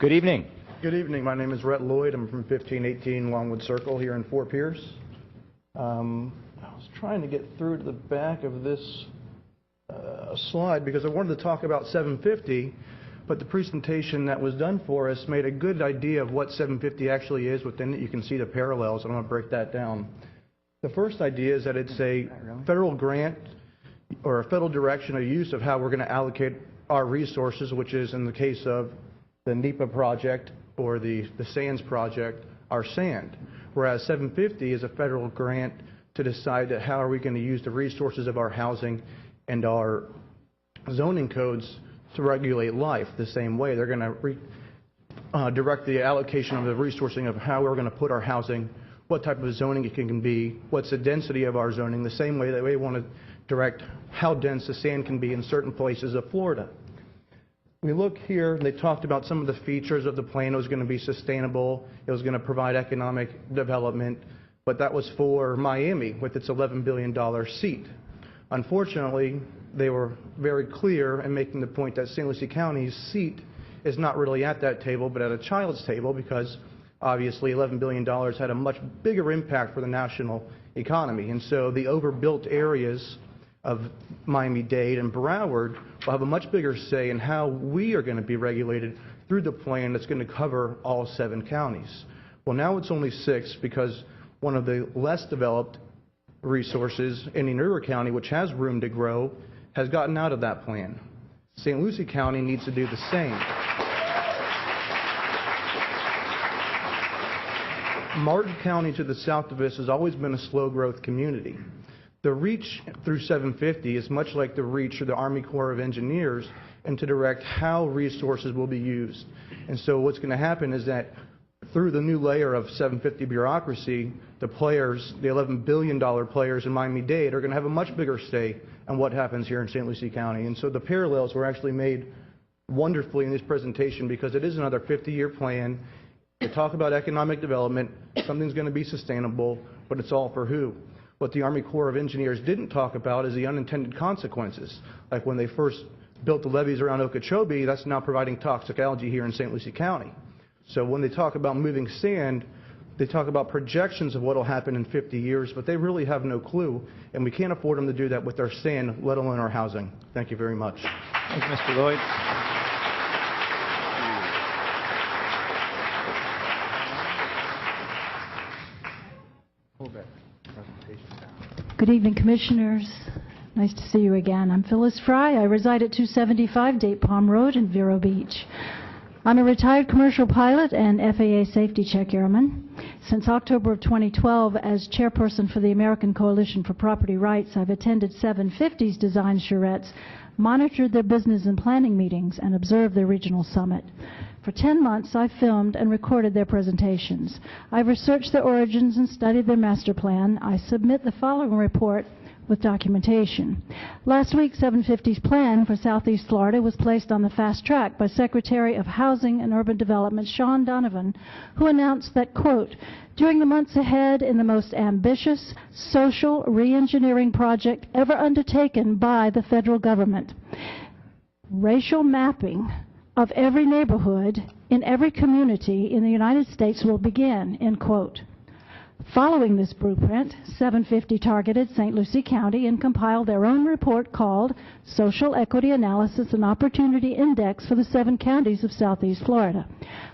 Good evening. Good evening. My name is Rhett Lloyd. I'm from 1518 Longwood Circle here in Fort Pierce. I was trying to get through to the back of this slide because I wanted to talk about 750, but the presentation that was done for us made a good idea of what 750 actually is. Within it, you can see the parallels, and I'm going to break that down. The first idea is that it's a federal grant or a federal direction of use of how we're going to allocate our resources, which is in the case of the NEPA project or the SANS project, our sand. Whereas 750 is a federal grant to decide that how are we going to use the resources of our housing and our zoning codes to regulate life the same way. They're going to direct the allocation of the resourcing of how we're going to put our housing, what type of zoning it can be, what's the density of our zoning, the same way that we want to direct how dense the sand can be in certain places of Florida. We look here, and they talked about some of the features of the plan. It was going to be sustainable. It was going to provide economic development, but that was for Miami with its $11 billion seat. Unfortunately, they were very clear in making the point that St. Lucie County's seat is not really at that table, but at a child's table, because obviously $11 billion had a much bigger impact for the national economy. And so the overbuilt areas of Miami-Dade and Broward will have a much bigger say in how we are going to be regulated through the plan that's going to cover all 7 counties. Well, now it's only 6 because one of the less developed resources, Indian River County, which has room to grow, has gotten out of that plan. St. Lucie County needs to do the same. Martin County to the south of us has always been a slow growth community. The reach through 750 is much like the reach of the Army Corps of Engineers, and to direct how resources will be used. And so what's going to happen is that through the new layer of 750 bureaucracy, the players, the $11 billion players in Miami-Dade, are going to have a much bigger say in what happens here in St. Lucie County. And so the parallels were actually made wonderfully in this presentation, because it is another 50-year plan. To talk about economic development, something's going to be sustainable, but it's all for who? What the Army Corps of Engineers didn't talk about is the unintended consequences. Like when they first built the levees around Okeechobee, that's now providing toxic algae here in St. Lucie County. So when they talk about moving sand, they talk about projections of what will happen in 50 years, but they really have no clue, and we can't afford them to do that with our sand, let alone our housing. Thank you very much. Thank you, Mr. Lloyd. Good evening, Commissioners. Nice to see you again. I'm Phyllis Fry. I reside at 275 Date Palm Road in Vero Beach. I'm a retired commercial pilot and FAA safety check airman. Since October of 2012, as chairperson for the American Coalition for Property Rights, I've attended 750's design charrettes, monitored their business and planning meetings, and observed their regional summit. For 10 months, I filmed and recorded their presentations. I've researched their origins and studied their master plan. I submit the following report with documentation. Last week, 750's plan for Southeast Florida was placed on the fast track by Secretary of Housing and Urban Development Sean Donovan, who announced that, quote, during the months ahead in the most ambitious social reengineering project ever undertaken by the federal government, racial mapping of every neighborhood in every community in the United States will begin, end quote. Following this blueprint, 750 targeted St. Lucie County and compiled their own report called Social Equity Analysis and Opportunity Index for the 7 counties of Southeast Florida.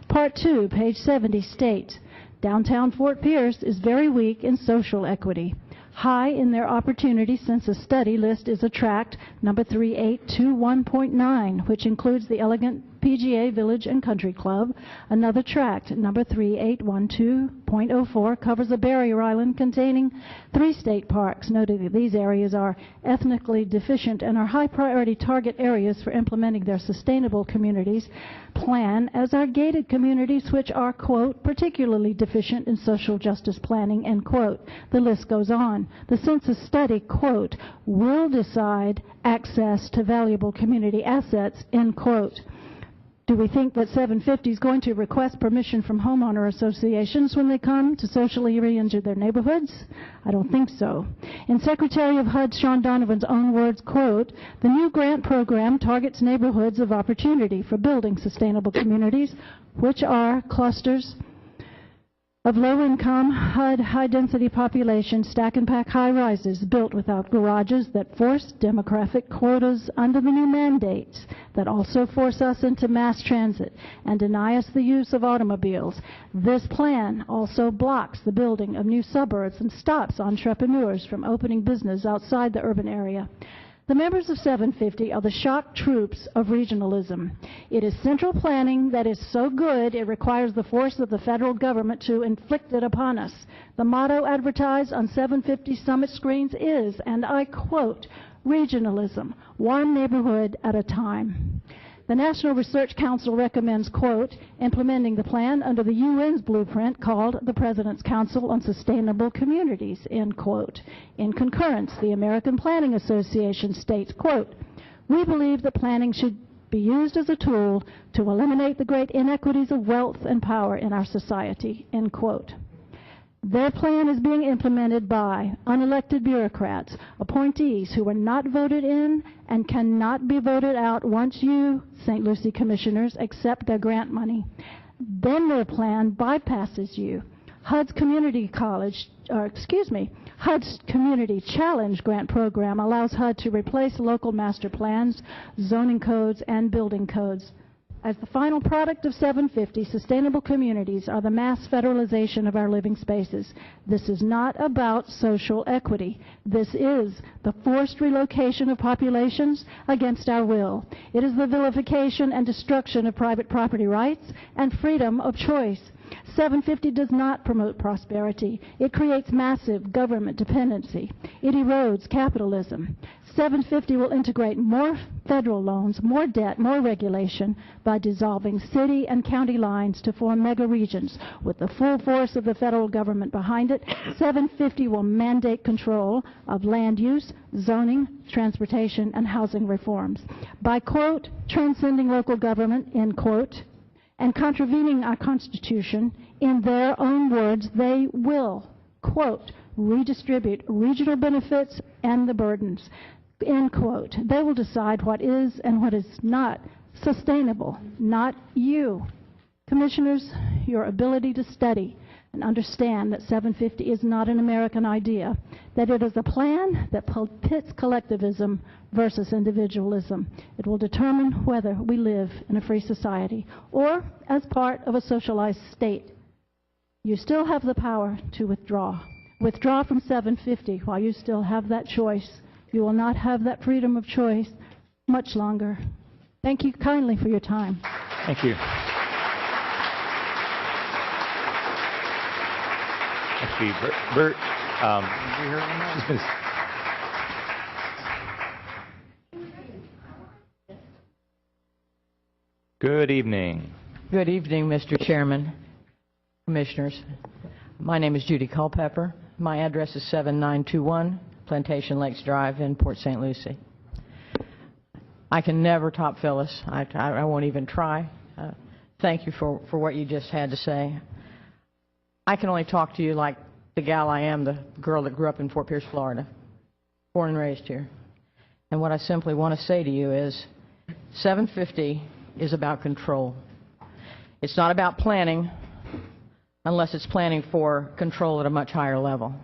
Part 2, page 70 states, downtown Fort Pierce is very weak in social equity. High in their opportunity census study list is a tract number 3821.9, which includes the elegant PGA Village and Country Club. Another tract, number 3812.04, covers a barrier island containing 3 state parks, noting that these areas are ethnically deficient and are high priority target areas for implementing their sustainable communities plan, as are gated communities which are, quote, particularly deficient in social justice planning, end quote. The list goes on. The census study, quote, will decide access to valuable community assets, end quote. Do we think that 750 is going to request permission from homeowner associations when they come to socially re-engineer their neighborhoods? I don't think so. In Secretary of HUD Sean Donovan's own words, quote, the new grant program targets neighborhoods of opportunity for building sustainable communities which are clusters of low-income, HUD, high-density population, stack-and-pack high-rises built without garages that force demographic quotas under the new mandates that also force us into mass transit and deny us the use of automobiles. This plan also blocks the building of new suburbs and stops entrepreneurs from opening business outside the urban area. The members of 750 are the shock troops of regionalism. It is central planning that is so good it requires the force of the federal government to inflict it upon us. The motto advertised on 750 summit screens is, and I quote, regionalism, one neighborhood at a time. The National Research Council recommends, quote, implementing the plan under the UN's blueprint called the President's Council on Sustainable Communities, end quote. In concurrence, the American Planning Association states, quote, we believe that planning should be used as a tool to eliminate the great inequities of wealth and power in our society, end quote. Their plan is being implemented by unelected bureaucrats, appointees who were not voted in and cannot be voted out once you, St. Lucie commissioners, accept their grant money. Then their plan bypasses you. HUD's Community Challenge grant program allows HUD to replace local master plans, zoning codes, and building codes. As the final product of 750, sustainable communities are the mass federalization of our living spaces. This is not about social equity. This is the forced relocation of populations against our will. It is the vilification and destruction of private property rights and freedom of choice. 750 does not promote prosperity. It creates massive government dependency. It erodes capitalism. 750 will integrate more federal loans, more debt, more regulation by dissolving city and county lines to form mega regions. With the full force of the federal government behind it, 750 will mandate control of land use, zoning, transportation, and housing reforms. By, quote, transcending local government, end quote, and contravening our Constitution, in their own words, they will, quote, redistribute regional benefits and the burdens, end quote. They will decide what is and what is not sustainable, not you. Commissioners, your ability to study and understand that 750 is not an American idea, that it is a plan that pits collectivism versus individualism. It will determine whether we live in a free society or as part of a socialized state. You still have the power to withdraw. Withdraw from 750 while you still have that choice. You will not have that freedom of choice much longer. Thank you kindly for your time. Thank you. Actually, Bert, good evening. Good evening, Mr. Chairman, Commissioners. My name is Judy Culpepper. My address is 7921 Plantation Lakes Drive in Port St. Lucie. I can never top Phyllis. I won't even try. Thank you for what you just had to say. I can only talk to you like the gal I am, the girl that grew up in Fort Pierce, Florida, born and raised here. And what I simply want to say to you is 750 is about control. It's not about planning unless it's planning for control at a much higher level.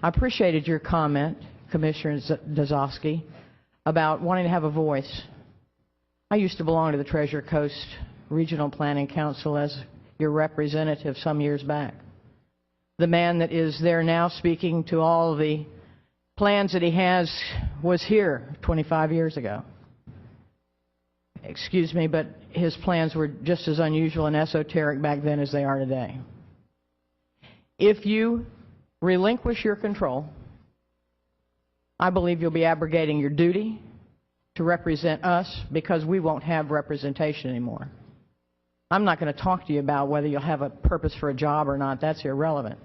I appreciated your comment, Commissioner Dazowski, about wanting to have a voice. I used to belong to the Treasure Coast Regional Planning Council as your representative some years back. The man that is there now speaking to all the plans that he has was here 25 years ago. Excuse me, but his plans were just as unusual and esoteric back then as they are today. If you relinquish your control, I believe you'll be abrogating your duty to represent us because we won't have representation anymore. I'm not going to talk to you about whether you'll have a purpose for a job or not. That's irrelevant.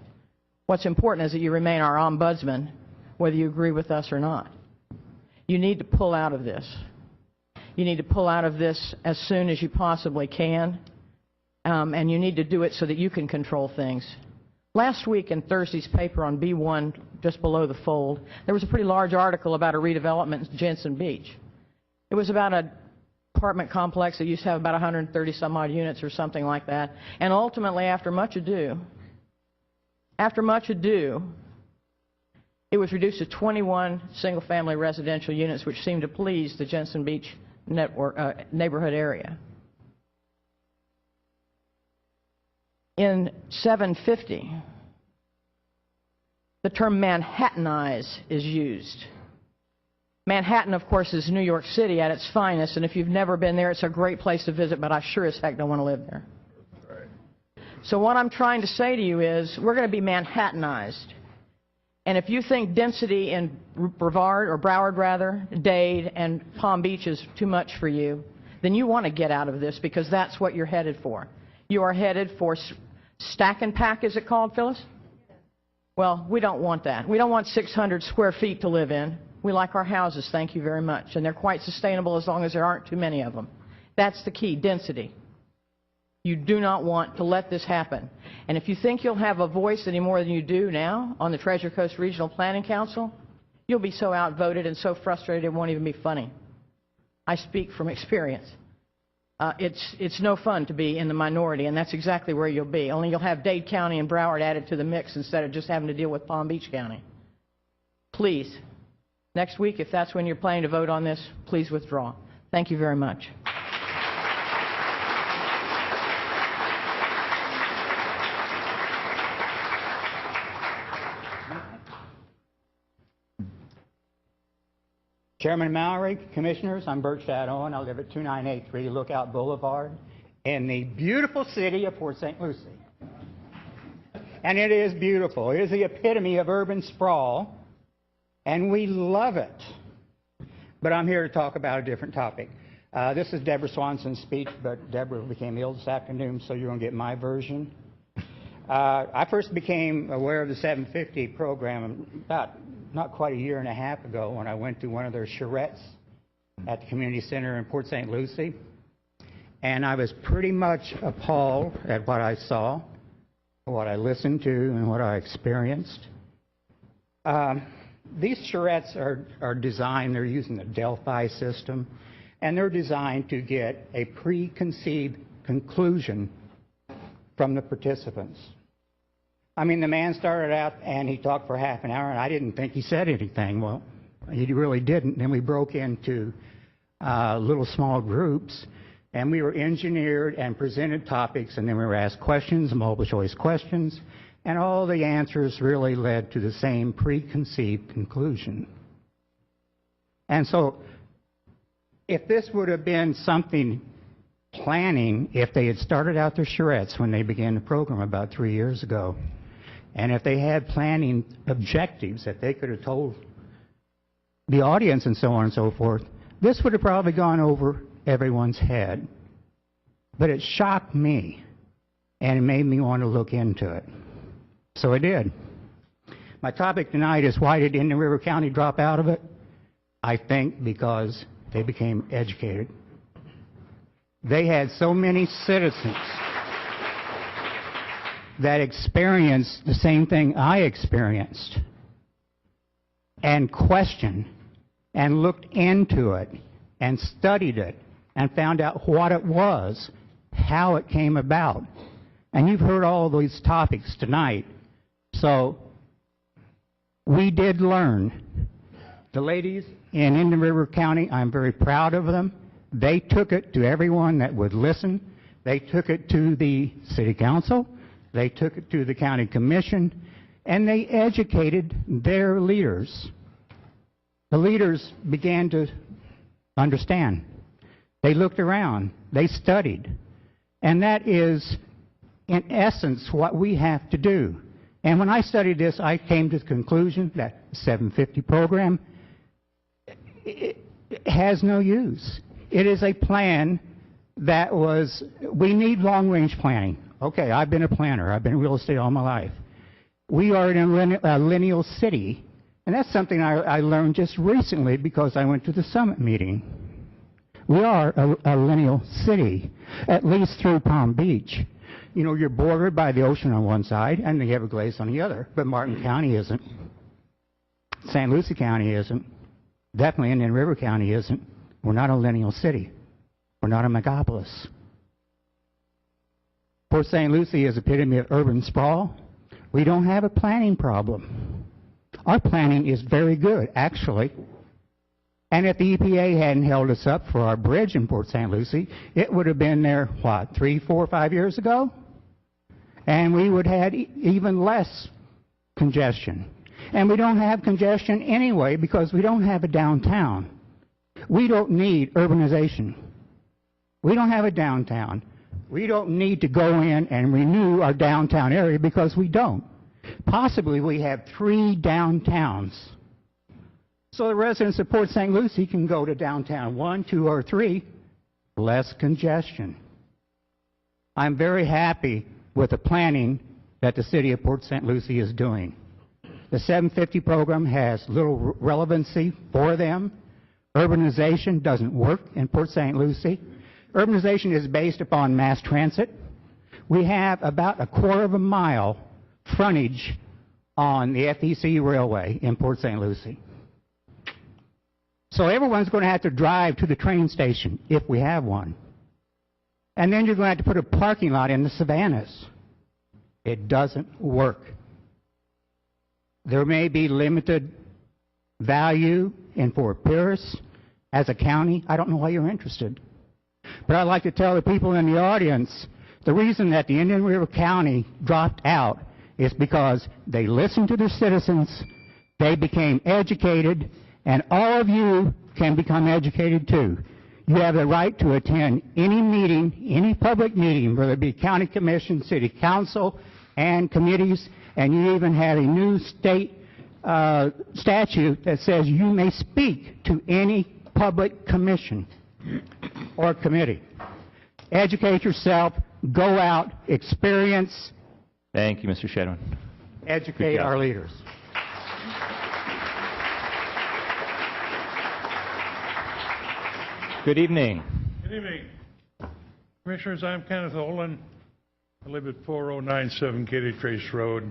What's important is that you remain our ombudsman, whether you agree with us or not. You need to pull out of this. You need to pull out of this as soon as you possibly can, and you need to do it so that you can control things. Last week in Thursday's paper on B1, just below the fold, there was a pretty large article about a redevelopment in Jensen Beach. It was about a apartment complex that used to have about 130 some odd units or something like that. And ultimately, after much ado, it was reduced to 21 single-family residential units, which seemed to please the Jensen Beach neighborhood area. In 750, the term Manhattanize is used. Manhattan, of course, is New York City at its finest, and if you've never been there, it's a great place to visit, but I sure as heck don't want to live there. So what I'm trying to say to you is we're going to be Manhattanized. And if you think density in Broward, Dade, and Palm Beach is too much for you, then you want to get out of this, because that's what you're headed for. You are headed for stack and pack, is it called, Phyllis? Well, we don't want that. We don't want 600 square feet to live in. We like our houses, thank you very much. And they're quite sustainable as long as there aren't too many of them. That's the key, density. You do not want to let this happen. And if you think you'll have a voice any more than you do now on the Treasure Coast Regional Planning Council, you'll be so outvoted and so frustrated it won't even be funny. I speak from experience. It's no fun to be in the minority, and that's exactly where you'll be. Only you'll have Dade County and Broward added to the mix instead of just having to deal with Palm Beach County. Please, next week, if that's when you're planning to vote on this, please withdraw. Thank you very much. Chairman Mallory, Commissioners, I'm Bert Shadow, and I live at 2983 Lookout Boulevard in the beautiful city of Port St. Lucie. And it is beautiful. It is the epitome of urban sprawl, and we love it. But I'm here to talk about a different topic. This is Deborah Swanson's speech, but Deborah became ill this afternoon, so you're going to get my version. I first became aware of the 750 program about not quite a year and a half ago when I went to one of their charrettes at the community center in Port St. Lucie. And I was pretty much appalled at what I saw, what I listened to, and what I experienced. These charrettes are designed, they're using the Delphi system, and they're designed to get a preconceived conclusion from the participants. I mean, the man started out and he talked for half an hour, and I didn't think he said anything. Well, he really didn't. Then we broke into little small groups, and we were engineered and presented topics, and then we were asked questions, multiple choice questions, and all the answers really led to the same preconceived conclusion. And so if this would have been something planning, if they had started out their charrettes when they began the program about 3 years ago, and if they had planning objectives that they could have told the audience and so on and so forth, this would have probably gone over everyone's head. But it shocked me, and it made me want to look into it. So I did. My topic tonight is, why did Indian River County drop out of it? I think because they became educated. They had so many citizens that experienced the same thing I experienced and questioned and looked into it and studied it and found out what it was, how it came about. And you've heard all these topics tonight. So we did learn. The ladies in Indian River County, I'm very proud of them. They took it to everyone that would listen. They took it to the city council. They took it to the county commission, and they educated their leaders. The leaders began to understand. They looked around. They studied. And that is, in essence, what we have to do. And when I studied this, I came to the conclusion that the 750 program it has no use. It is a plan that was, we need long-range planning. Okay, I've been a planner. I've been in real estate all my life. We are in a lineal city, and that's something I learned just recently because I went to the summit meeting. We are a lineal city, at least through Palm Beach. You know, you're bordered by the ocean on one side and the Everglades on the other, but Martin County isn't. St. Lucie County isn't. Definitely Indian River County isn't. We're not a lineal city. We're not a megapolis. Port St. Lucie is epitome of urban sprawl. We don't have a planning problem. Our planning is very good, actually. And if the EPA hadn't held us up for our bridge in Port St. Lucie, it would have been there, what, 3, 4, 5 years ago? And we would have had even less congestion. And we don't have congestion anyway because we don't have a downtown. We don't need urbanization. We don't have a downtown. We don't need to go in and renew our downtown area because we don't. Possibly we have 3 downtowns. So the residents of Port St. Lucie can go to downtown 1, 2, or 3, less congestion. I'm very happy with the planning that the city of Port St. Lucie is doing. The 750 program has little relevancy for them. Urbanization doesn't work in Port St. Lucie. Urbanization is based upon mass transit. We have about 1/4 mile frontage on the FEC railway in Port St. Lucie. So everyone's going to have to drive to the train station if we have one. And then you're going to have to put a parking lot in the savannas. It doesn't work. There may be limited value in Fort Pierce as a county. I don't know why you're interested. But I'd like to tell the people in the audience, the reason that the Indian River County dropped out is because they listened to their citizens, they became educated, and all of you can become educated too. You have the right to attend any meeting, any public meeting, whether it be county commission, city council, and committees, and you even have a new state statute that says you may speak to any public commission or committee. Educate yourself, go out, experience. Thank you, Mr. Shadwin. Educate our leaders. Good evening. Good evening. Commissioners, I'm Kenneth Olin. I live at 4097 Katy Trace Road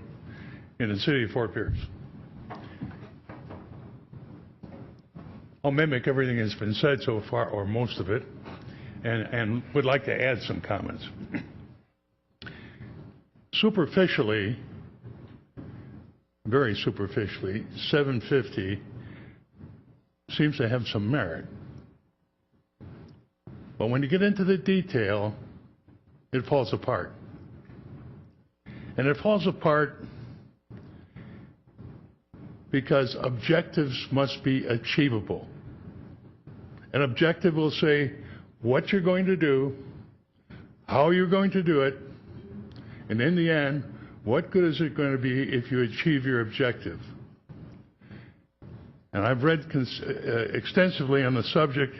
in the city of Fort Pierce. I'll mimic everything that's been said so far, or most of it, and would like to add some comments. Superficially, very superficially, 750 seems to have some merit. But when you get into the detail, it falls apart. And it falls apart because objectives must be achievable. An objective will say what you're going to do, how you're going to do it, and in the end, what good is it going to be if you achieve your objective? And I've read extensively on the subject,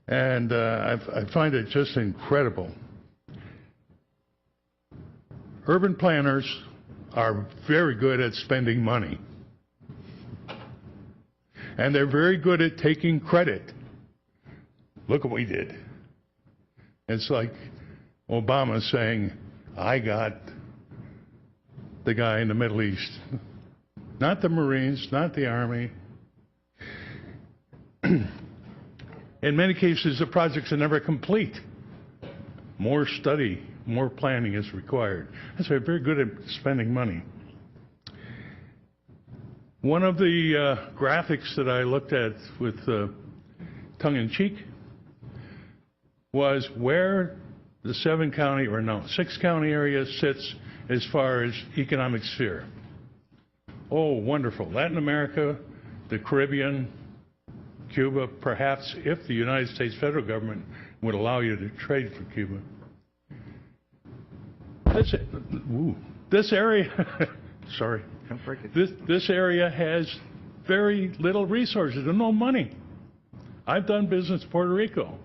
and I find it just incredible. Urban planners are very good at spending money. And they're very good at taking credit. Look what we did. It's like Obama saying, I got the guy in the Middle East. Not the Marines, not the Army. In many cases, the projects are never complete. More study, more planning is required. That's why they're very good at spending money. One of the graphics that I looked at with tongue-in-cheek was where the 6-county area sits as far as economic sphere. Oh, wonderful. Latin America, the Caribbean, Cuba, perhaps if the United States federal government would allow you to trade for Cuba. This area, sorry, this area has very little resources and no money. I've done business in Puerto Rico.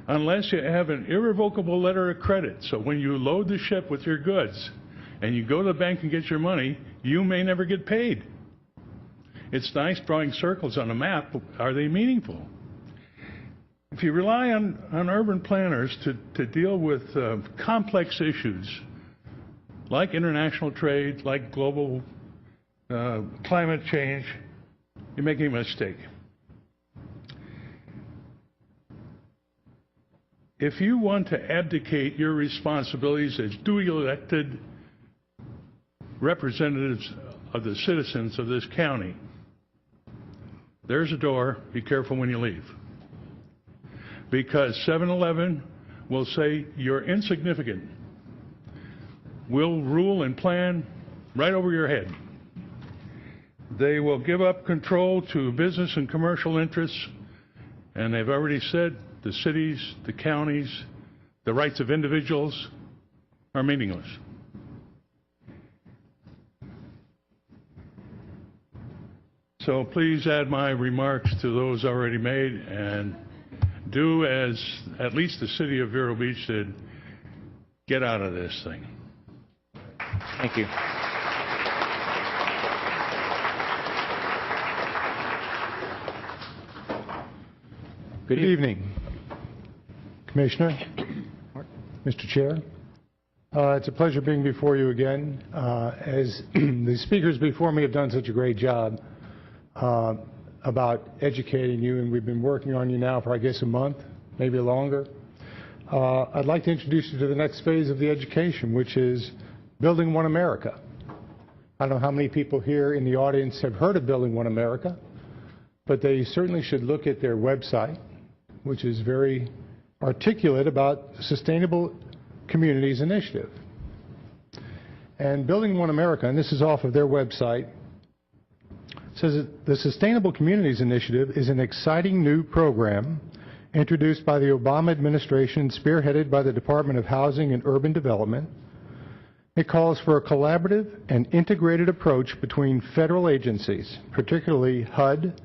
Unless you have an irrevocable letter of credit, so when you load the ship with your goods and you go to the bank and get your money, you may never get paid. It's nice drawing circles on a map, but are they meaningful? If you rely on urban planners to deal with complex issues like international trade, like global climate change, you're making a mistake. if you want to abdicate your responsibilities as duly elected representatives of the citizens of this county, there's a door. Be careful when you leave. Because 7-Eleven will say you're insignificant. We'll rule and plan right over your head. They will give up control to business and commercial interests, and they've already said the cities, the counties, the rights of individuals are meaningless. So please add my remarks to those already made and do as at least the city of Vero Beach did, get out of this thing. Thank you. Good evening, Commissioner, Mr. Chair. It's a pleasure being before you again. As the speakers before me have done such a great job about educating you, and we've been working on you now for, I guess, a month, maybe longer. I'd like to introduce you to the next phase of the education, which is Building One America. I don't know how many people here in the audience have heard of Building One America, but they certainly should look at their website, which is very articulate about Sustainable Communities Initiative. And Building One America, and this is off of their website, says that the Sustainable Communities Initiative is an exciting new program introduced by the Obama administration, spearheaded by the Department of Housing and Urban Development. It calls for a collaborative and integrated approach between federal agencies, particularly HUD,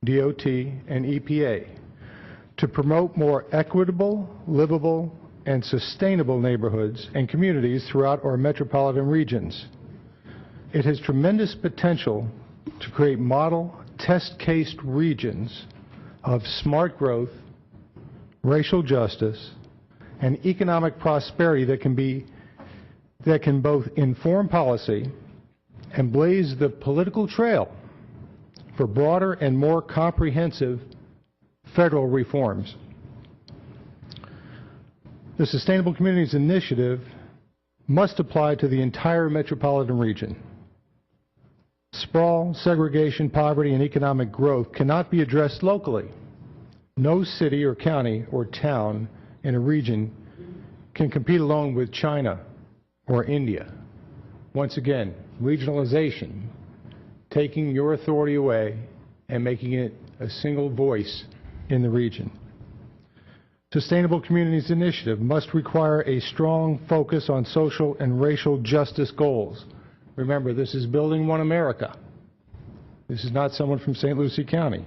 DOT, and EPA, to promote more equitable, livable, and sustainable neighborhoods and communities throughout our metropolitan regions. It has tremendous potential to create model, test-cased regions of smart growth, racial justice, and economic prosperity that can both inform policy and blaze the political trail for broader and more comprehensive federal reforms. The Sustainable Communities Initiative must apply to the entire metropolitan region. Sprawl, segregation, poverty, and economic growth cannot be addressed locally. No city or county or town in a region can compete alone with China or India. Once again, regionalization, taking your authority away and making it a single voice in the region. Sustainable Communities Initiative must require a strong focus on social and racial justice goals. Remember, this is Building One America. This is not someone from St. Lucie County.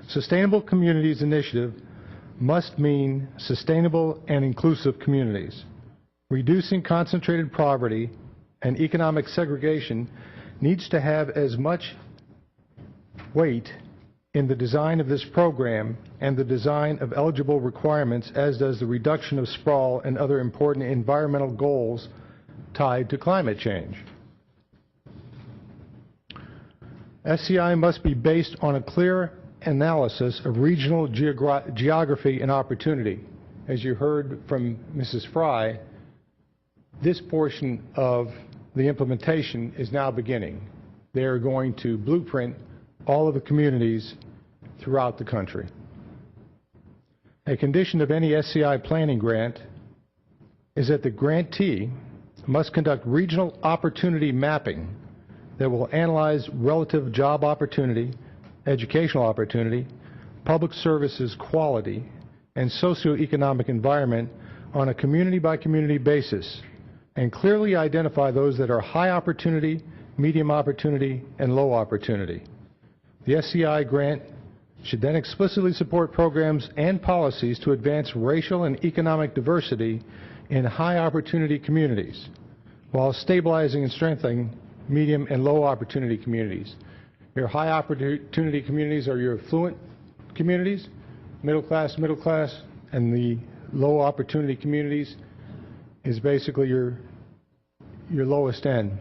Sustainable Communities Initiative must mean sustainable and inclusive communities. Reducing concentrated poverty and economic segregation needs to have as much weight in the design of this program and the design of eligible requirements as does the reduction of sprawl and other important environmental goals tied to climate change. SCI must be based on a clear analysis of regional geography and opportunity. As you heard from Mrs. Fry, this portion of the implementation is now beginning. They are going to blueprint all of the communities throughout the country. A condition of any SCI planning grant is that the grantee must conduct regional opportunity mapping that will analyze relative job opportunity, educational opportunity, public services quality, and socioeconomic environment on a community-by-community basis, and clearly identify those that are high opportunity, medium opportunity, and low opportunity. The SCI grant should then explicitly support programs and policies to advance racial and economic diversity in high opportunity communities, while stabilizing and strengthening medium and low opportunity communities. Your high opportunity communities are your affluent communities, middle class, and the low opportunity communities is basically your lowest end.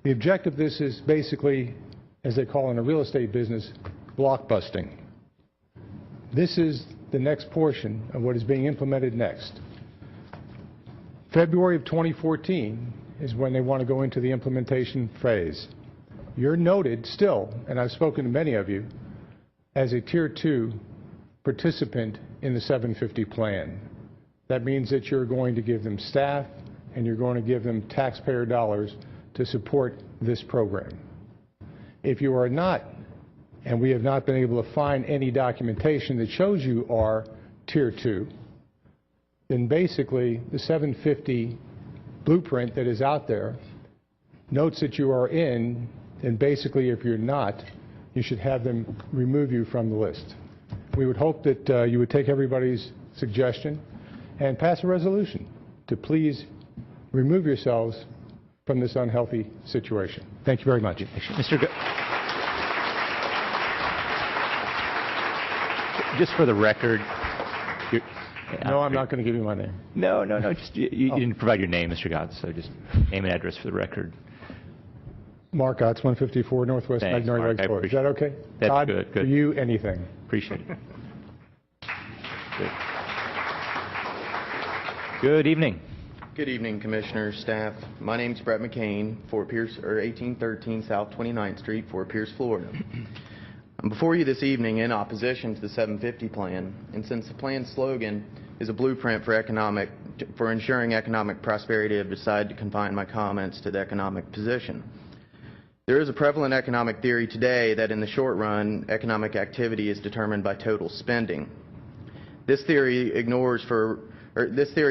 The objective of this is basically, as they call in a real estate business, blockbusting. This is the next portion of what is being implemented next. February of 2014 is when they want to go into the implementation phase. You're noted still, and I've spoken to many of you, as a Tier 2 participant in the 750 plan. That means that you're going to give them staff and you're going to give them taxpayer dollars to support this program. If you are not, and we have not been able to find any documentation that shows you are Tier 2, then basically the 750 blueprint that is out there notes that you are in, and basically if you're not, you should have them remove you from the list. We would hope that you would take everybody's suggestion and pass a resolution to please remove yourselves from this unhealthy situation. Thank you very much. Just for the record. No, I'm not going to give you my name. No. Just, you didn't provide your name, Mr. Gotts, so just name and address for the record. Mark Gotts, 154 Northwest Thanks, Magnolia Mark. Lakes Boulevard. Is that okay? That's Todd, good. for you, anything. Appreciate it. Good evening. Good evening, Commissioners, staff. My name's Brett McCain, 1813 South 29th Street, Fort Pierce, Florida. I'm before you this evening in opposition to the 750 plan, and since the plan's slogan is a blueprint for ensuring economic prosperity, I've decided to confine my comments to the economic position. There is a prevalent economic theory today that in the short run, economic activity is determined by total spending. This theory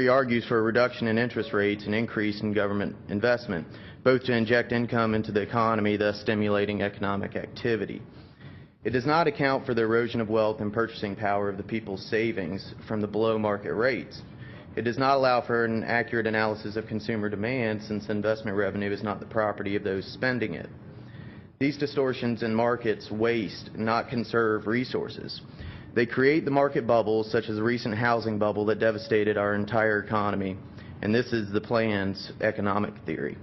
argues for a reduction in interest rates and increase in government investment, both to inject income into the economy, thus stimulating economic activity. It does not account for the erosion of wealth and purchasing power of the people's savings from the below market rates. It does not allow for an accurate analysis of consumer demand, since investment revenue is not the property of those spending it. These distortions in markets waste, not conserve resources. They create the market bubbles, such as the recent housing bubble that devastated our entire economy, and this is the plan's economic theory.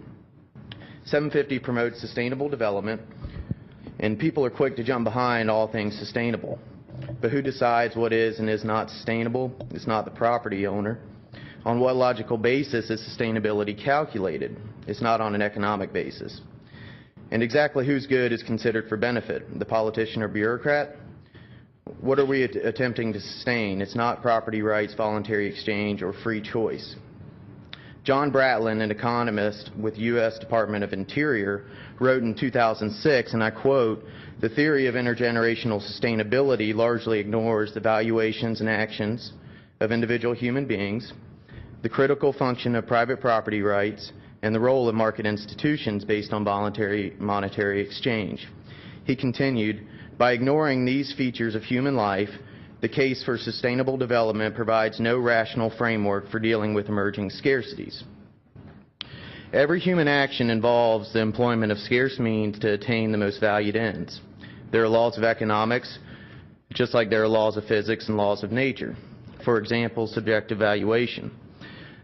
750 promotes sustainable development, and people are quick to jump behind all things sustainable. But who decides what is and is not sustainable? It's not the property owner. On what logical basis is sustainability calculated? It's not on an economic basis. And exactly whose good is considered for benefit? The politician or bureaucrat? What are we attempting to sustain? It's not property rights, voluntary exchange, or free choice. John Bratlin, an economist with the U.S. Department of Interior, wrote in 2006, and I quote, "The theory of intergenerational sustainability largely ignores the valuations and actions of individual human beings, the critical function of private property rights, and the role of market institutions based on voluntary monetary exchange." He continued, "By ignoring these features of human life, the case for sustainable development provides no rational framework for dealing with emerging scarcities. Every human action involves the employment of scarce means to attain the most valued ends. There are laws of economics, just like there are laws of physics and laws of nature. For example, subjective valuation.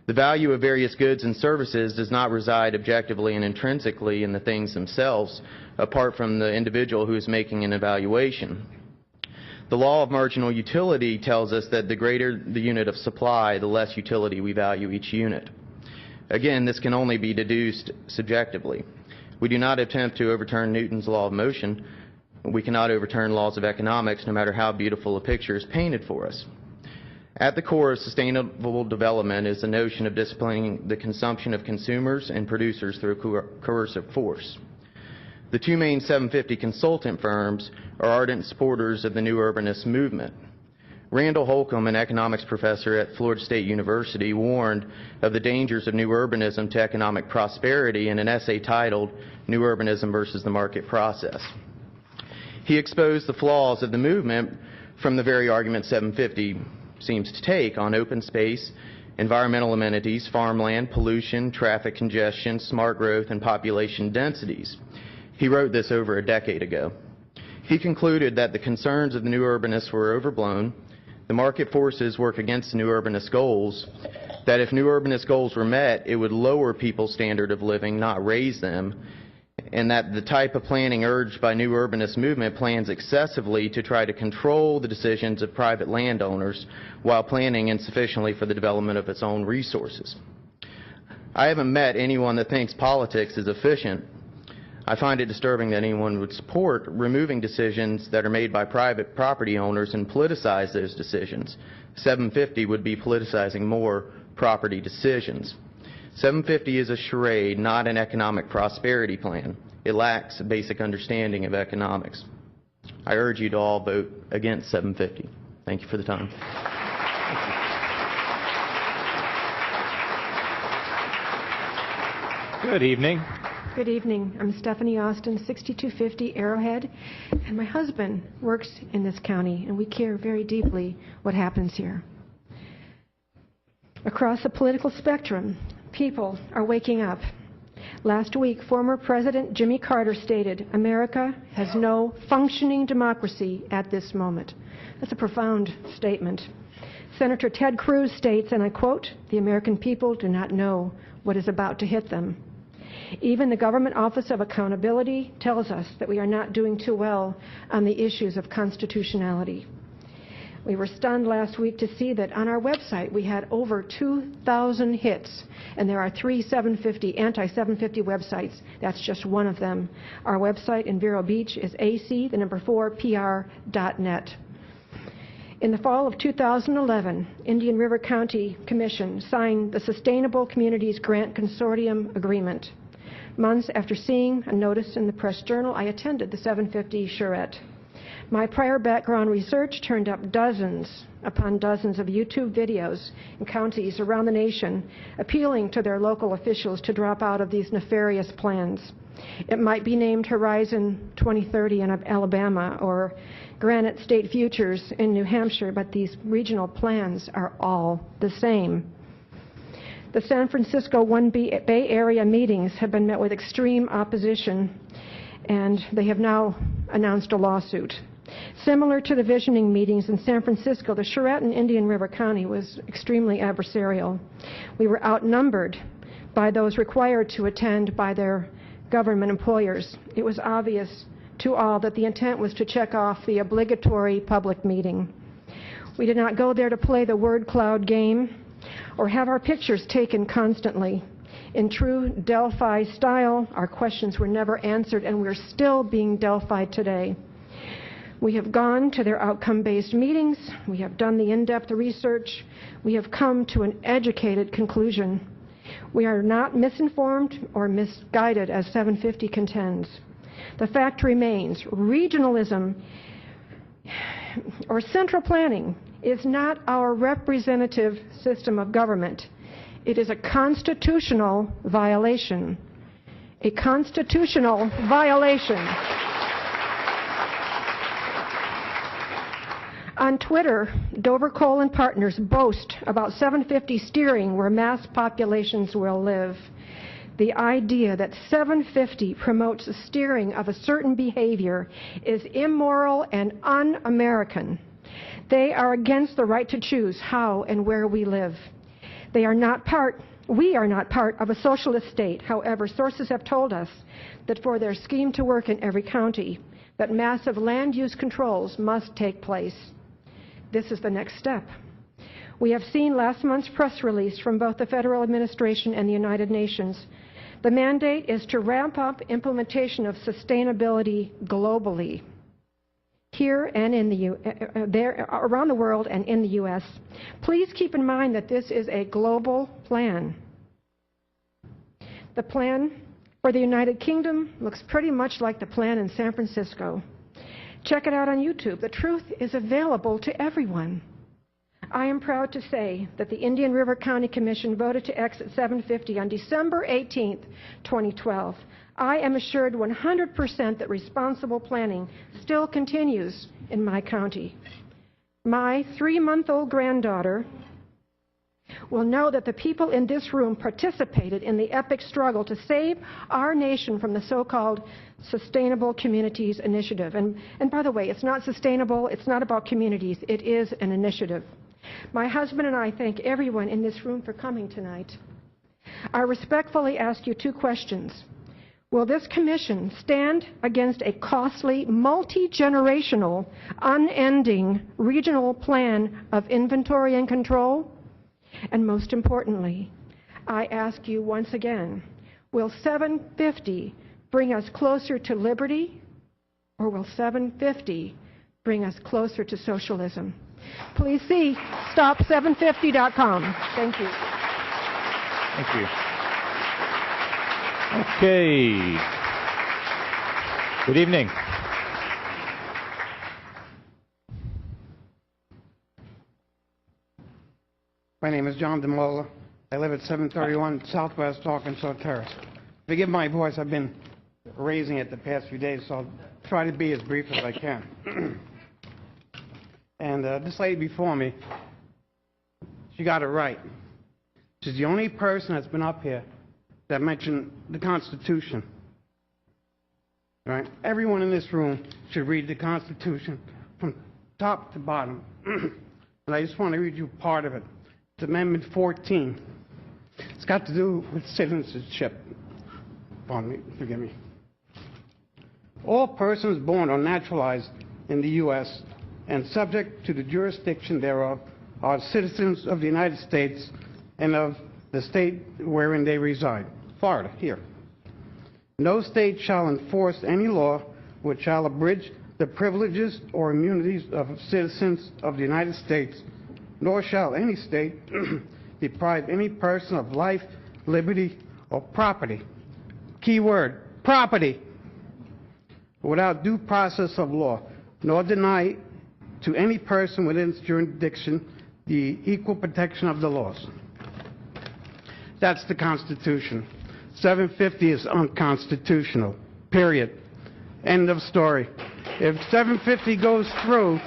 The value of various goods and services does not reside objectively and intrinsically in the things themselves, apart from the individual who is making an evaluation. The law of marginal utility tells us that the greater the unit of supply, the less utility we value each unit. Again, this can only be deduced subjectively. We do not attempt to overturn Newton's law of motion. We cannot overturn laws of economics, no matter how beautiful a picture is painted for us. At the core of sustainable development is the notion of disciplining the consumption of consumers and producers through coercive force. The two main 750 consultant firms are ardent supporters of the New Urbanist movement. Randall Holcomb, an economics professor at Florida State University, warned of the dangers of New Urbanism to economic prosperity in an essay titled "New Urbanism versus the Market Process." He exposed the flaws of the movement from the very argument 750 seems to take on open space, environmental amenities, farmland, pollution, traffic congestion, smart growth, and population densities. He wrote this over a decade ago. He concluded that the concerns of the New Urbanists were overblown, the market forces work against the New Urbanist goals, that if New Urbanist goals were met, it would lower people's standard of living, not raise them, and that the type of planning urged by New Urbanist movement plans excessively to try to control the decisions of private landowners while planning insufficiently for the development of its own resources. I haven't met anyone that thinks politics is efficient. I find it disturbing that anyone would support removing decisions that are made by private property owners and politicize those decisions. 750 would be politicizing more property decisions. 750 is a charade, not an economic prosperity plan. It lacks a basic understanding of economics. I urge you to all vote against 750. Thank you for the time. Good evening. Good evening. I'm Stephanie Austin, 6250 Arrowhead, and my husband works in this county, and we care very deeply what happens here. Across the political spectrum, people are waking up. Last week, former President Jimmy Carter stated, "America has no functioning democracy at this moment." That's a profound statement. Senator Ted Cruz states, and I quote, "The American people do not know what is about to hit them." Even the Government Office of Accountability tells us that we are not doing too well on the issues of constitutionality. We were stunned last week to see that on our website we had over 2,000 hits, and there are 3 anti-750 websites. That's just one of them. Our website in Vero Beach is ac4pr.net. In the fall of 2011, Indian River County Commission signed the Sustainable Communities Grant Consortium Agreement. Months after seeing a notice in the Press Journal, I attended the 750 charrette. My prior background research turned up dozens upon dozens of YouTube videos in counties around the nation appealing to their local officials to drop out of these nefarious plans. It might be named Horizon 2030 in Alabama or Granite State Futures in New Hampshire, but these regional plans are all the same. The San Francisco One Bay Area meetings have been met with extreme opposition, and they have now announced a lawsuit. Similar to the visioning meetings in San Francisco, the charrette in Indian River County was extremely adversarial. We were outnumbered by those required to attend by their government employers. It was obvious to all that the intent was to check off the obligatory public meeting. We did not go there to play the word cloud game or have our pictures taken constantly. In true Delphi style, our questions were never answered, and we're still being Delphied today. We have gone to their outcome-based meetings. We have done the in-depth research. We have come to an educated conclusion. We are not misinformed or misguided, as 750 contends. The fact remains, regionalism or central planning is not our representative system of government. It is a constitutional violation. A constitutional violation. On Twitter, Dover Coal and Partners boast about 750 steering where mass populations will live. The idea that 750 promotes the steering of a certain behavior is immoral and un-American. They are against the right to choose how and where we live. We are not part of a socialist state. However, sources have told us that for their scheme to work in every county, that massive land use controls must take place. This is the next step. We have seen last month's press release from both the federal administration and the United Nations. The mandate is to ramp up implementation of sustainability globally, here and around the world and in the U.S. Please keep in mind that this is a global plan. The plan for the United Kingdom looks pretty much like the plan in San Francisco. Check it out on YouTube. The truth is available to everyone. I am proud to say that the Indian River County Commission voted to exit 750 on December 18th, 2012. I am assured 100% that responsible planning still continues in my county. My 3-month-old granddaughter will know that the people in this room participated in the epic struggle to save our nation from the so-called Sustainable Communities Initiative. And by the way, it's not sustainable, it's not about communities, it is an initiative. My husband and I thank everyone in this room for coming tonight. I respectfully ask you 2 questions. Will this commission stand against a costly, multi-generational, unending regional plan of inventory and control? And most importantly, I ask you once again, will 750 bring us closer to liberty, or will 750 bring us closer to socialism? Please see stop750.com. Thank you. Thank you. Okay. Good evening. My name is John DeMola. I live at 731 Southwest Arkansas Terrace. Forgive my voice, I've been raising it the past few days, so I'll try to be as brief as I can. And this lady before me, she got it right. She's the only person that's been up here that mentioned the Constitution. Right? Everyone in this room should read the Constitution from top to bottom. And I just want to read you part of it. It's Amendment 14. It's got to do with citizenship. Pardon me, forgive me. All persons born or naturalized in the U.S. and subject to the jurisdiction thereof are citizens of the United States and of the state wherein they reside. Florida, here. No state shall enforce any law which shall abridge the privileges or immunities of citizens of the United States, nor shall any state deprive any person of life, liberty, or property. Key word, property, without due process of law, nor deny to any person within its jurisdiction the equal protection of the laws. That's the Constitution. 750 is unconstitutional, period. End of story. If 750 goes through,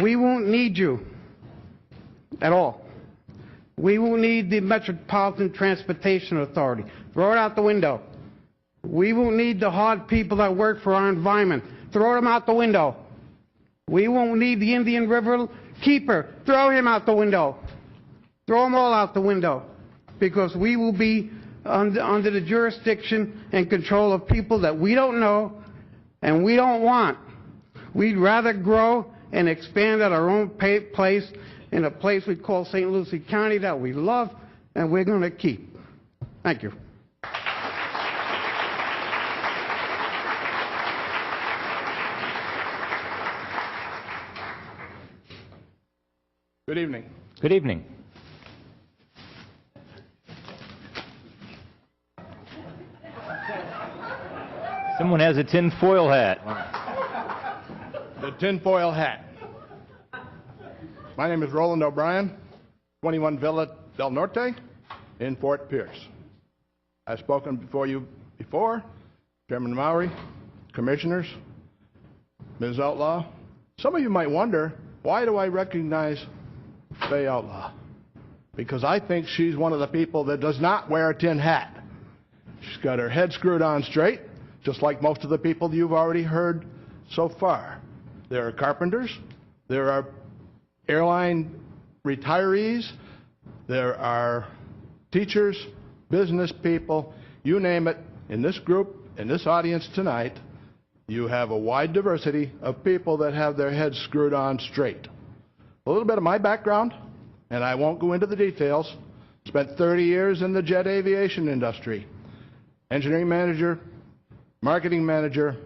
we won't need you at all. We won't need the Metropolitan Transportation Authority. Throw it out the window. We won't need the hard people that work for our environment. Throw them out the window. We won't need the Indian River keeper. Throw him out the window. Throw them all out the window. Because we will be under the jurisdiction and control of people that we don't know and we don't want. We'd rather grow and expand at our own pace in a place we call St. Lucie County that we love and we're going to keep. Thank you. Good evening. Good evening. Someone has a tinfoil hat. The tinfoil hat. My name is Roland O'Brien, 21 Villa del Norte in Fort Pierce. I've spoken before you before, Chairman Mowry, commissioners, Ms. Outlaw. Some of you might wonder, why do I recognize Faye Outlaw? Because I think she's one of the people that does not wear a tin hat. She's got her head screwed on straight, just like most of the people you've already heard so far. There are carpenters, there are airline retirees, there are teachers, business people, you name it. In this group, in this audience tonight, you have a wide diversity of people that have their heads screwed on straight. A little bit of my background, and I won't go into the details. Spent 30 years in the jet aviation industry. Engineering manager, marketing manager,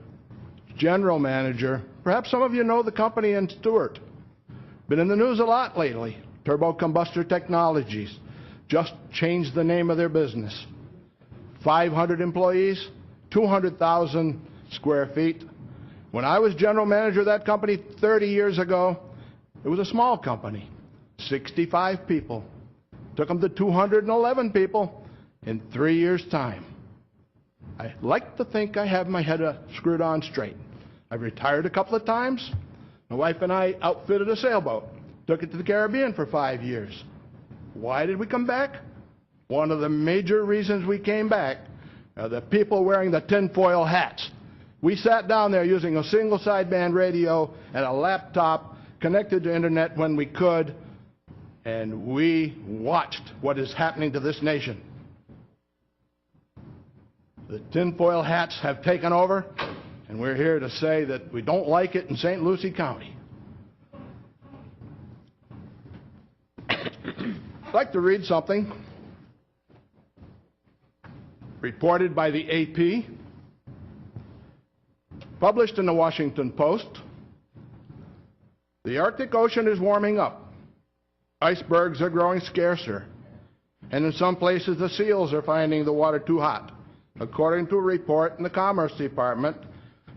general manager. Perhaps some of you know the company in Stewart. Been in the news a lot lately. Turbo Combustor Technologies just changed the name of their business. 500 employees, 200,000 square feet. When I was general manager of that company 30 years ago, it was a small company, 65 people. Took them to 211 people in 3 years' time. I like to think I have my head screwed on straight. I've retired a couple of times. My wife and I outfitted a sailboat. Took it to the Caribbean for 5 years. Why did we come back? One of the major reasons we came back are the people wearing the tinfoil hats. We sat down there using a single sideband radio and a laptop connected to internet when we could, and we watched what is happening to this nation. The tinfoil hats have taken over, and we're here to say that we don't like it in St. Lucie County. I'd like to read something reported by the AP, published in the Washington Post. The Arctic Ocean is warming up. Icebergs are growing scarcer, and in some places the seals are finding the water too hot, according to a report in the Commerce Department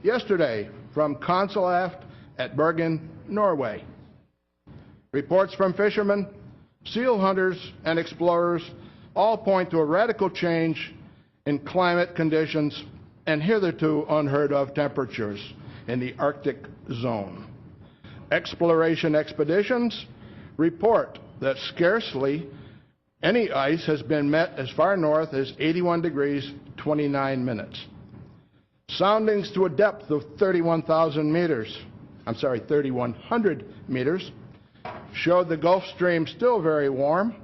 yesterday from Consulaft at Bergen, Norway. Reports from fishermen, seal hunters, and explorers all point to a radical change in climate conditions and hitherto unheard of temperatures in the Arctic zone. Exploration expeditions report that scarcely any ice has been met as far north as 81 degrees 29 minutes. Soundings to a depth of 3,100 meters showed the Gulf Stream still very warm.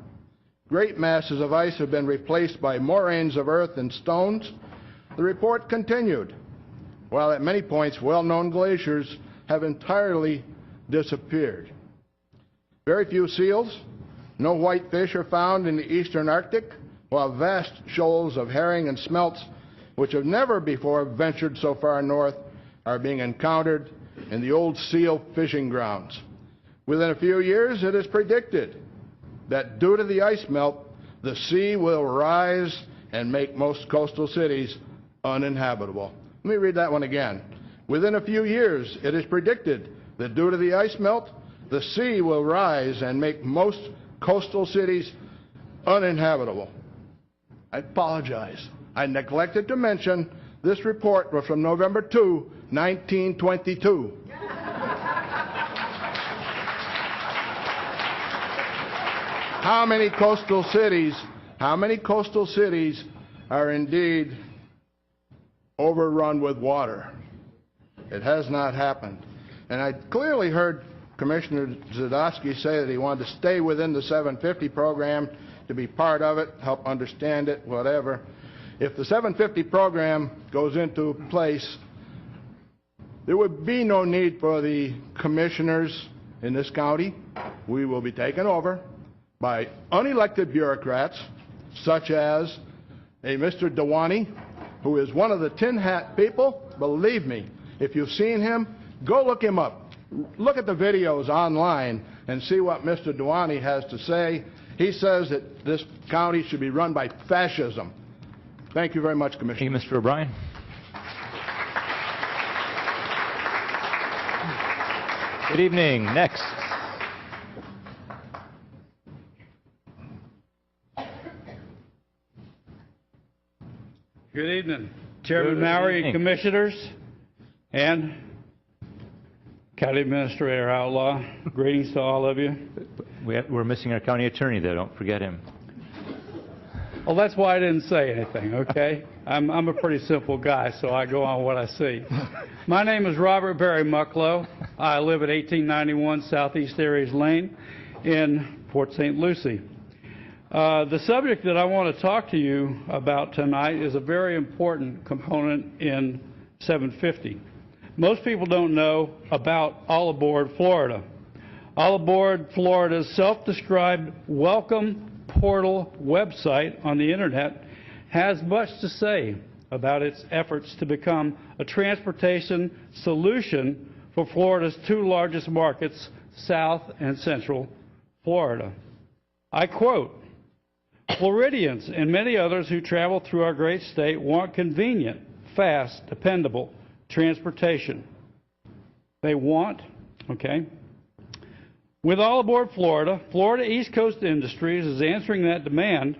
Great masses of ice have been replaced by moraines of earth and stones. The report continued, while at many points well-known glaciers have entirely disappeared. Very few seals, no whitefish are found in the eastern Arctic, while vast shoals of herring and smelts, which have never before ventured so far north, are being encountered in the old seal fishing grounds. Within a few years, it is predicted that due to the ice melt, the sea will rise and make most coastal cities uninhabitable. Let me read that one again. Within a few years, it is predicted that due to the ice melt, the sea will rise and make most coastal cities uninhabitable. I apologize. I neglected to mention this report was from November 2, 1922. How many coastal cities are indeed overrun with water? It has not happened. And I clearly heard Commissioner Zadowski say that he wanted to stay within the 750 program, to be part of it, help understand it, whatever. If the 750 program goes into place, there would be no need for the commissioners in this county. We will be taken over by unelected bureaucrats, such as a Mr. Dewani, who is one of the tin hat people. Believe me, if you've seen him, go look him up. Look at the videos online and see what Mr. Dewani has to say. He says that this county should be run by fascism. Thank you very much, Commissioner. Thank you, Mr. O'Brien. Good evening. Next. Good evening, Chairman Maury, Commissioners, and County Administrator Outlaw. Greetings to all of you. We're missing our county attorney, though. Don't forget him. Well, that's why I didn't say anything, okay? I'm a pretty simple guy, so I go on what I see. My name is Robert Barry Mucklow. I live at 1891 Southeast Aries Lane in Port St. Lucie. The subject that I want to talk to you about tonight is a very important component in 750. Most people don't know about All Aboard Florida. All Aboard Florida's self-described welcome portal website on the internet has much to say about its efforts to become a transportation solution for Florida's two largest markets, South and Central Florida. I quote, "Floridians and many others who travel through our great state want convenient, fast, dependable transportation." They want, okay? With All Aboard Florida, Florida East Coast Industries is answering that demand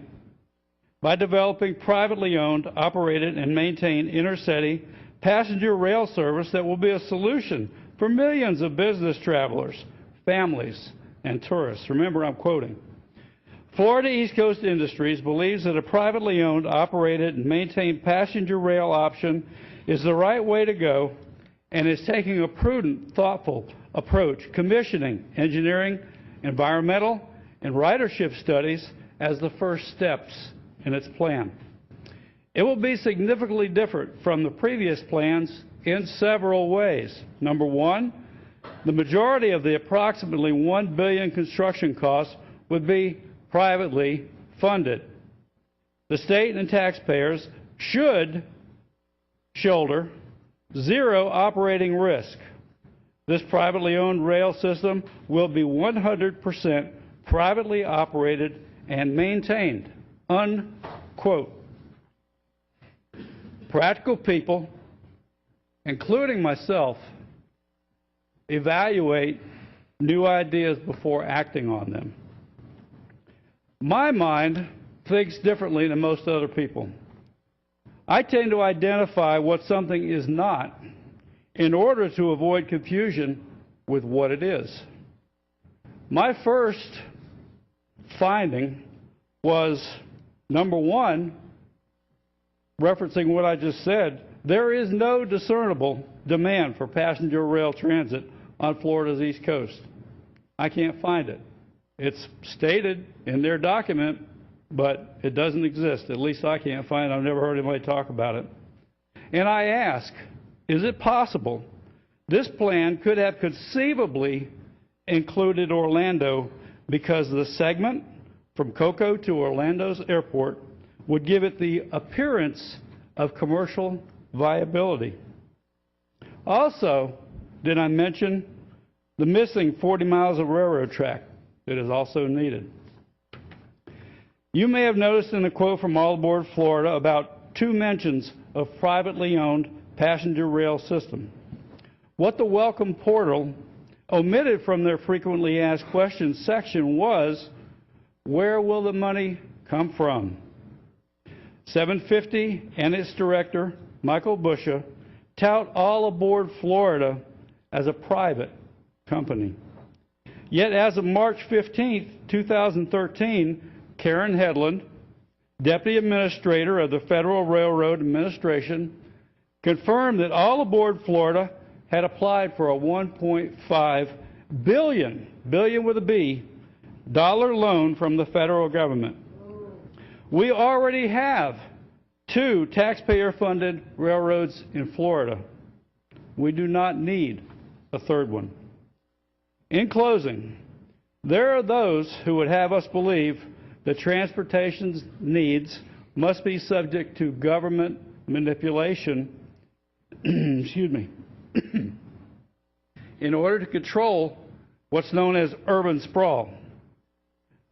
by developing privately owned, operated, and maintained intercity passenger rail service that will be a solution for millions of business travelers, families, and tourists. Remember, I'm quoting. Florida East Coast Industries believes that a privately owned, operated, and maintained passenger rail option is the right way to go and is taking a prudent, thoughtful approach, commissioning, engineering, environmental, and ridership studies as the first steps in its plan. It will be significantly different from the previous plans in several ways. Number one, the majority of the approximately $1 billion construction costs would be privately funded. The state and taxpayers should shoulder zero operating risk. This privately owned rail system will be 100% privately operated and maintained, unquote. Practical people, including myself, evaluate new ideas before acting on them. My mind thinks differently than most other people. I tend to identify what something is not in order to avoid confusion with what it is. My first finding was, number one, referencing what I just said, there is no discernible demand for passenger rail transit on Florida's East Coast. I can't find it. It's stated in their document, but it doesn't exist. At least I can't find it. I've never heard anybody talk about it. And I ask, is it possible this plan could have conceivably included Orlando because the segment from Cocoa to Orlando's airport would give it the appearance of commercial viability? Also, did I mention the missing 40 miles of railroad track that is also needed? You may have noticed in a quote from All Aboard Florida about 2 mentions of privately owned passenger rail system. What the Welcome Portal omitted from their frequently asked questions section was, where will the money come from? 750 and its director, Michael Busha, tout All Aboard Florida as a private company. Yet as of March 15, 2013, Karen Hedlund, Deputy Administrator of the Federal Railroad Administration, confirmed that All Aboard Florida had applied for a $1.5 billion with a B, dollar loan from the federal government. We already have 2 taxpayer-funded railroads in Florida. We do not need a third one. In closing, there are those who would have us believe that transportation's needs must be subject to government manipulation excuse me, in order to control what's known as urban sprawl.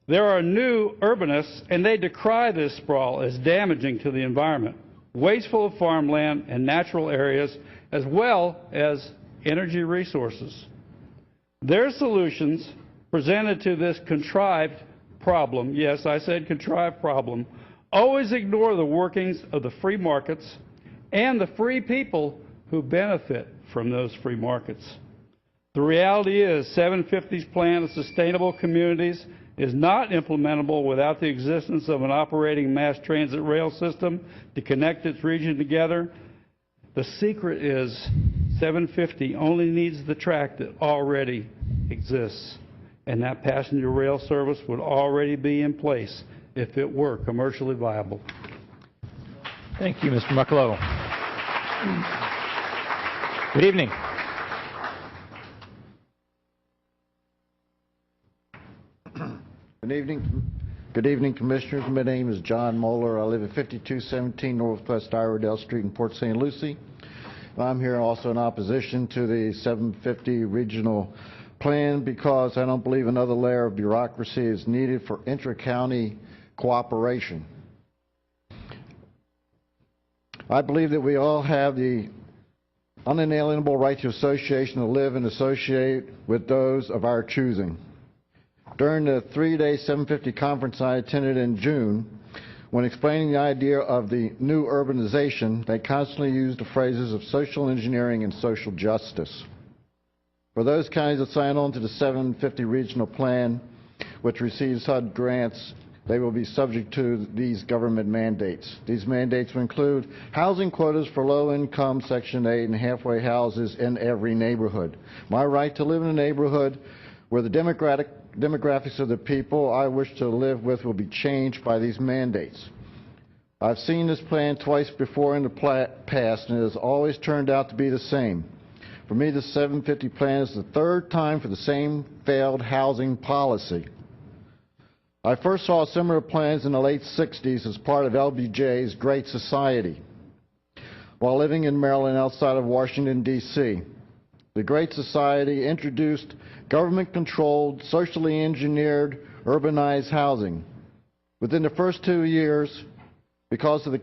There are new urbanists, and they decry this sprawl as damaging to the environment, wasteful of farmland and natural areas, as well as energy resources. Their solutions presented to this contrived problem, yes, I said contrived problem, always ignore the workings of the free markets and the free people who benefit from those free markets. The reality is 750's plan of sustainable communities is not implementable without the existence of an operating mass transit rail system to connect its region together. The secret is 750 only needs the track that already exists, and that passenger rail service would already be in place if it were commercially viable. Thank you, Mr. Mucklow. Good evening. Good evening, Commissioners. My name is John Moeller. I live at 5217 Northwest Iredell Street in Port St. Lucie. I'm here also in opposition to the 750 regional plan because I don't believe another layer of bureaucracy is needed for intra-county cooperation. I believe that we all have the unalienable right to association, to live and associate with those of our choosing. During the 3-day 750 conference I attended in June, when explaining the idea of the new urbanization, they constantly used the phrases of social engineering and social justice. For those counties that sign on to the 750 regional plan, which receives HUD grants, they will be subject to these government mandates. These mandates will include housing quotas for low-income Section 8 and halfway houses in every neighborhood. My right to live in a neighborhood where the demographics of the people I wish to live with will be changed by these mandates. I've seen this plan twice before in the past, and it has always turned out to be the same. For me, the 750 plan is the third time for the same failed housing policy. I first saw similar plans in the late 60s as part of LBJ's Great Society while living in Maryland outside of Washington, D.C. The Great Society introduced government-controlled, socially engineered, urbanized housing. Within the first 2 years, because of the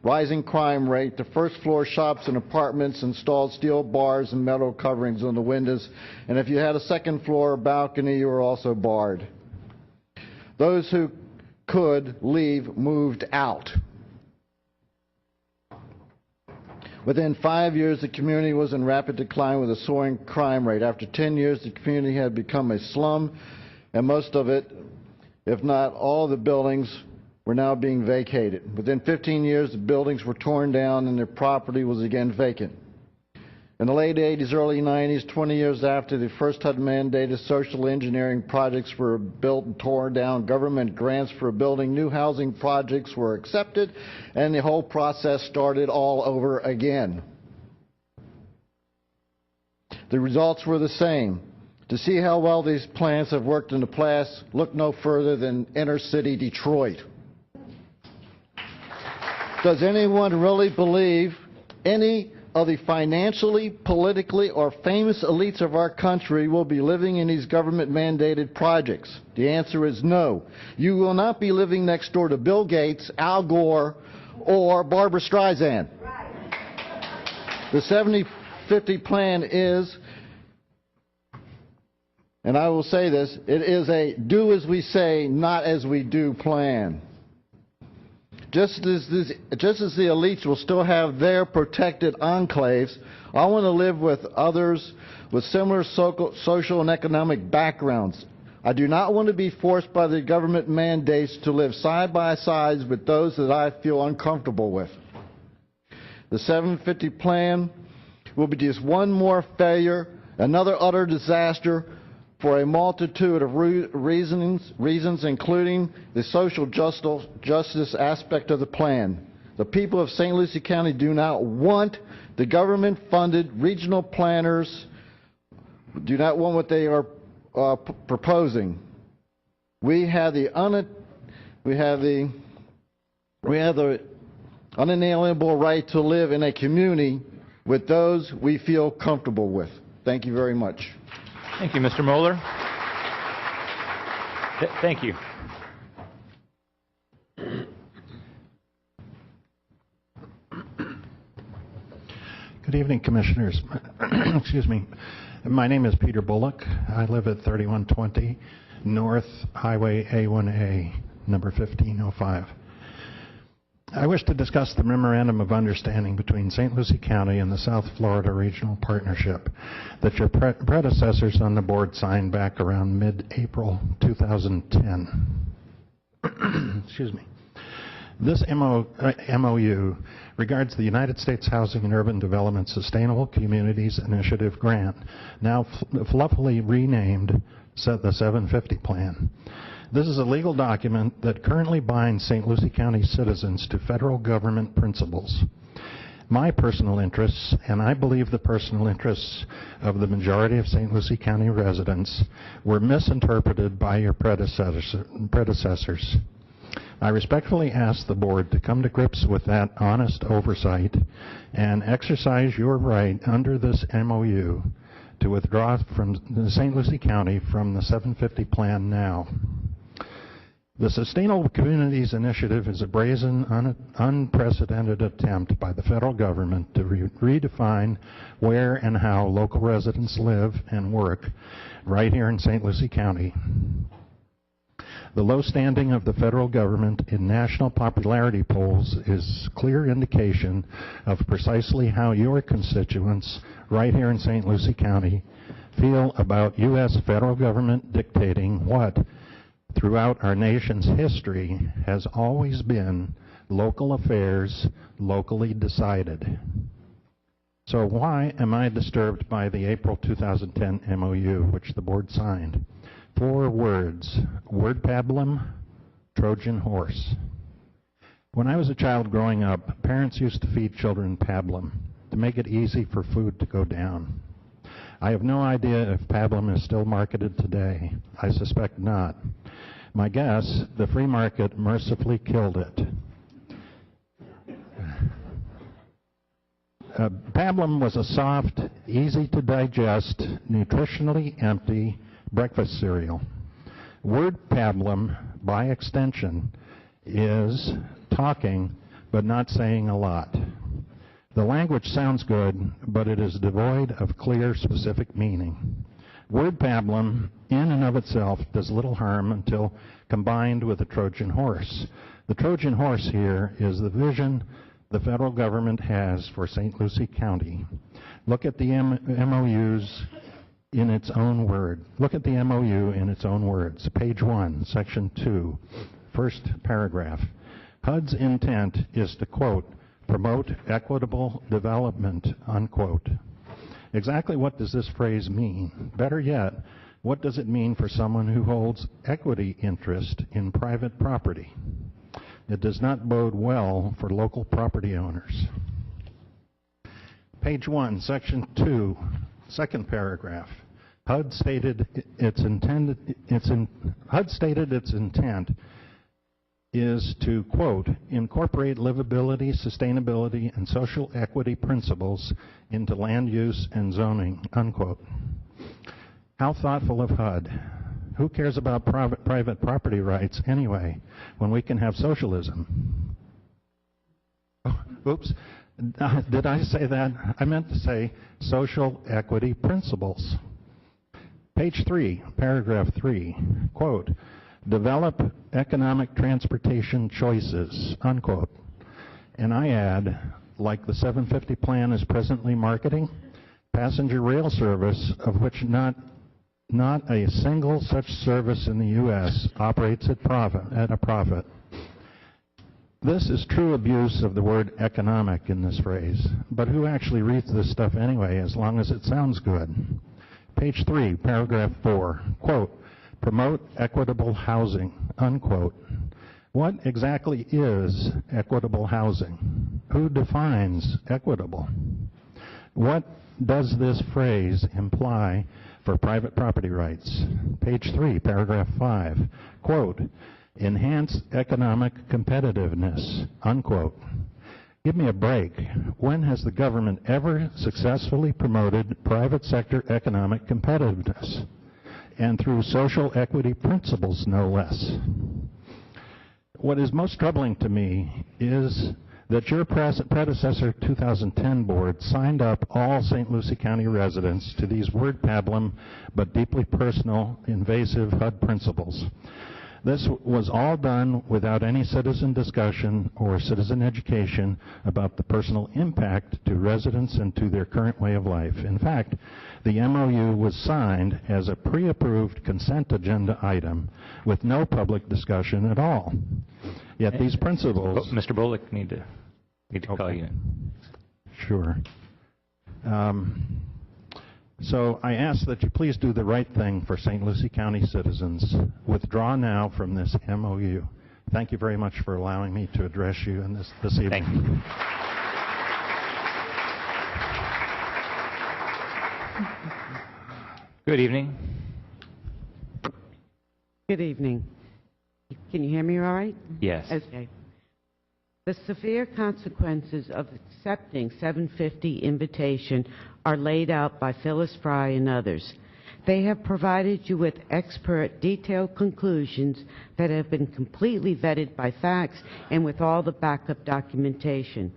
rising crime rate, the first-floor shops and apartments installed steel bars and metal coverings on the windows, and if you had a second-floor balcony, you were also barred. Those who could leave moved out. Within 5 years, the community was in rapid decline with a soaring crime rate. After 10 years, the community had become a slum, and most of it, if not all of the buildings, were now being vacated. Within 15 years, the buildings were torn down and their property was again vacant. In the late 80s, early 90s, 20 years after the first HUD-mandated social engineering projects were built and torn down, government grants for building new housing projects were accepted, and the whole process started all over again. The results were the same. To see how well these plans have worked in the past, look no further than inner-city Detroit. Does anyone really believe any of the financially, politically, or famous elites of our country will be living in these government-mandated projects? The answer is no. You will not be living next door to Bill Gates, Al Gore, or Barbara Streisand. The 70/50 plan is, and I will say this, it is a do as we say, not as we do plan. Just as the elites will still have their protected enclaves, I want to live with others with similar social and economic backgrounds. I do not want to be forced by the government mandates to live side by side with those that I feel uncomfortable with. The 750 plan will be just one more failure, another utter disaster, for a multitude of reasons, including the social justice aspect of the plan. The people of St. Lucie County do not want the government-funded regional planners, do not want what they are proposing. We have the unalienable right to live in a community with those we feel comfortable with. Thank you very much. Thank you, Mr. Moeller. Thank you. Good evening, Commissioners. Excuse me. My name is Peter Bullock. I live at 3120 North Highway A1A, number 1505. I wish to discuss the Memorandum of Understanding between St. Lucie County and the South Florida Regional Partnership that your predecessors on the board signed back around mid-April 2010. Excuse me. This MOU regards the United States Housing and Urban Development Sustainable Communities Initiative Grant, now fluffily renamed the 750 Plan. This is a legal document that currently binds St. Lucie County citizens to federal government principles. My personal interests, and I believe the personal interests of the majority of St. Lucie County residents, were misinterpreted by your predecessors. I respectfully ask the board to come to grips with that honest oversight and exercise your right under this MOU to withdraw from St. Lucie County from the 750 Plan now. The Sustainable Communities Initiative is a brazen, unprecedented attempt by the federal government to redefine where and how local residents live and work right here in St. Lucie County. The low standing of the federal government in national popularity polls is clear indication of precisely how your constituents right here in St. Lucie County feel about U.S. federal government dictating what, throughout our nation's history, has always been local affairs locally decided. So why am I disturbed by the April 2010 MOU, which the board signed? 4 words: word pablum, Trojan horse. When I was a child growing up, parents used to feed children pablum to make it easy for food to go down. I have no idea if pablum is still marketed today. I suspect not. My guess, the free market mercifully killed it. Pablum was a soft, easy-to-digest, nutritionally empty breakfast cereal. Word pablum, by extension, is talking but not saying a lot. The language sounds good, but it is devoid of clear, specific meaning. Word pablum, in and of itself, does little harm until combined with the Trojan horse. The Trojan horse here is the vision the federal government has for St. Lucie County. Look at the MOUs in its own word. Look at the MOU in its own words. Page 1, Section 2, first paragraph. HUD's intent is to, quote, promote equitable development, unquote. Exactly what does this phrase mean? Better yet, what does it mean for someone who holds equity interest in private property? It does not bode well for local property owners. Page 1, Section 2, second paragraph. HUD stated its intent is to, quote, incorporate livability, sustainability, and social equity principles into land use and zoning, unquote. How thoughtful of HUD. Who cares about private property rights anyway when we can have socialism? Oh, oops. Did I say that? I meant to say social equity principles. Page 3, paragraph 3, quote, develop economic transportation choices, unquote. And I add, like the 750 plan is presently marketing, passenger rail service, of which not a single such service in the U.S. operates at a profit. This is true abuse of the word economic in this phrase, but who actually reads this stuff anyway, as long as it sounds good? Page 3, paragraph 4, quote, promote equitable housing, unquote. What exactly is equitable housing? Who defines equitable? What does this phrase imply for private property rights? Page 3, paragraph 5, quote, enhance economic competitiveness, unquote. Give me a break. When has the government ever successfully promoted private sector economic competitiveness? And through social equity principles, no less. What is most troubling to me is that your predecessor 2010 board signed up all St. Lucie County residents to these word pablum but deeply personal, invasive HUD principles. This was all done without any citizen discussion or citizen education about the personal impact to residents and to their current way of life. In fact, the MOU was signed as a pre-approved consent agenda item with no public discussion at all. Yet these principles... Mr. Bullock, need to call you in. Sure. So I ask that you please do the right thing for St. Lucie County citizens. Withdraw now from this MOU. Thank you very much for allowing me to address you in this evening. Thank you. Good evening. Good evening. Can you hear me all right? Yes. Okay. The severe consequences of accepting 750 invitation are laid out by Phyllis Fry and others. They have provided you with expert, detailed conclusions that have been completely vetted by facts and with all the backup documentation.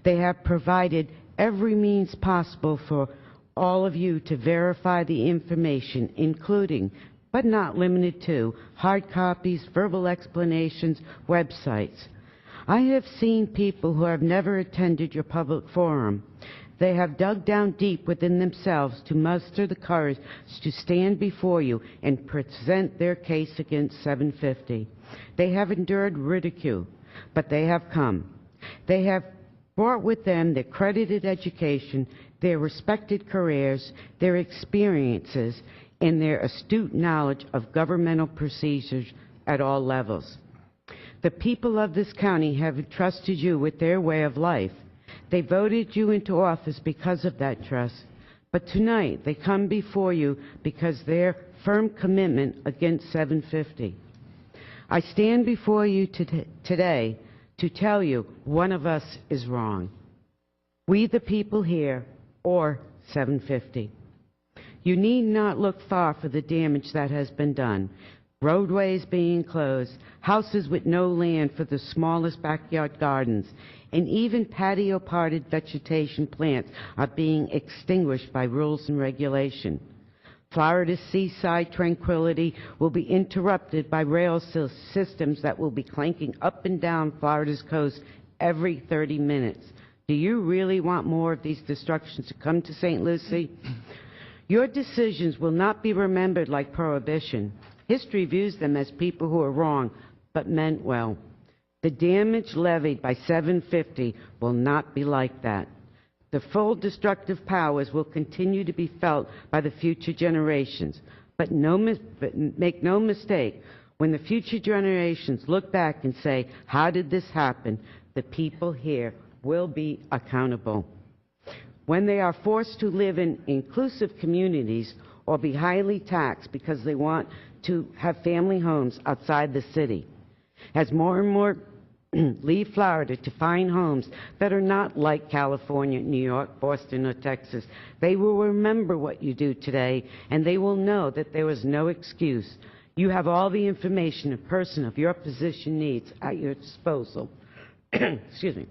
They have provided every means possible for all of you to verify the information, including, but not limited to, hard copies, verbal explanations, websites. I have seen people who have never attended your public forum. They have dug down deep within themselves to muster the courage to stand before you and present their case against 750. They have endured ridicule, but they have come. They have brought with them their credited education, their respected careers, their experiences, and their astute knowledge of governmental procedures at all levels. The people of this county have entrusted you with their way of life. They voted you into office because of that trust. But tonight, they come before you because their firm commitment against 750. I stand before you today to tell you one of us is wrong. We the people here, or 750. You need not look far for the damage that has been done. Roadways being closed, houses with no land for the smallest backyard gardens, and even patio-potted vegetation plants are being extinguished by rules and regulation. Florida's seaside tranquility will be interrupted by rail systems that will be clanking up and down Florida's coast every 30 minutes. Do you really want more of these destructions to come to St. Lucie? Your decisions will not be remembered like prohibition. History views them as people who are wrong, but meant well. The damage levied by 750 will not be like that. The full destructive powers will continue to be felt by the future generations. But make no mistake, when the future generations look back and say, how did this happen? The people here will be accountable. When they are forced to live in inclusive communities or be highly taxed because they want to have family homes outside the city. As more and more leave Florida to find homes that are not like California, New York, Boston, or Texas, they will remember what you do today, and they will know that there was no excuse. You have all the information a person of your position needs at your disposal. Excuse me.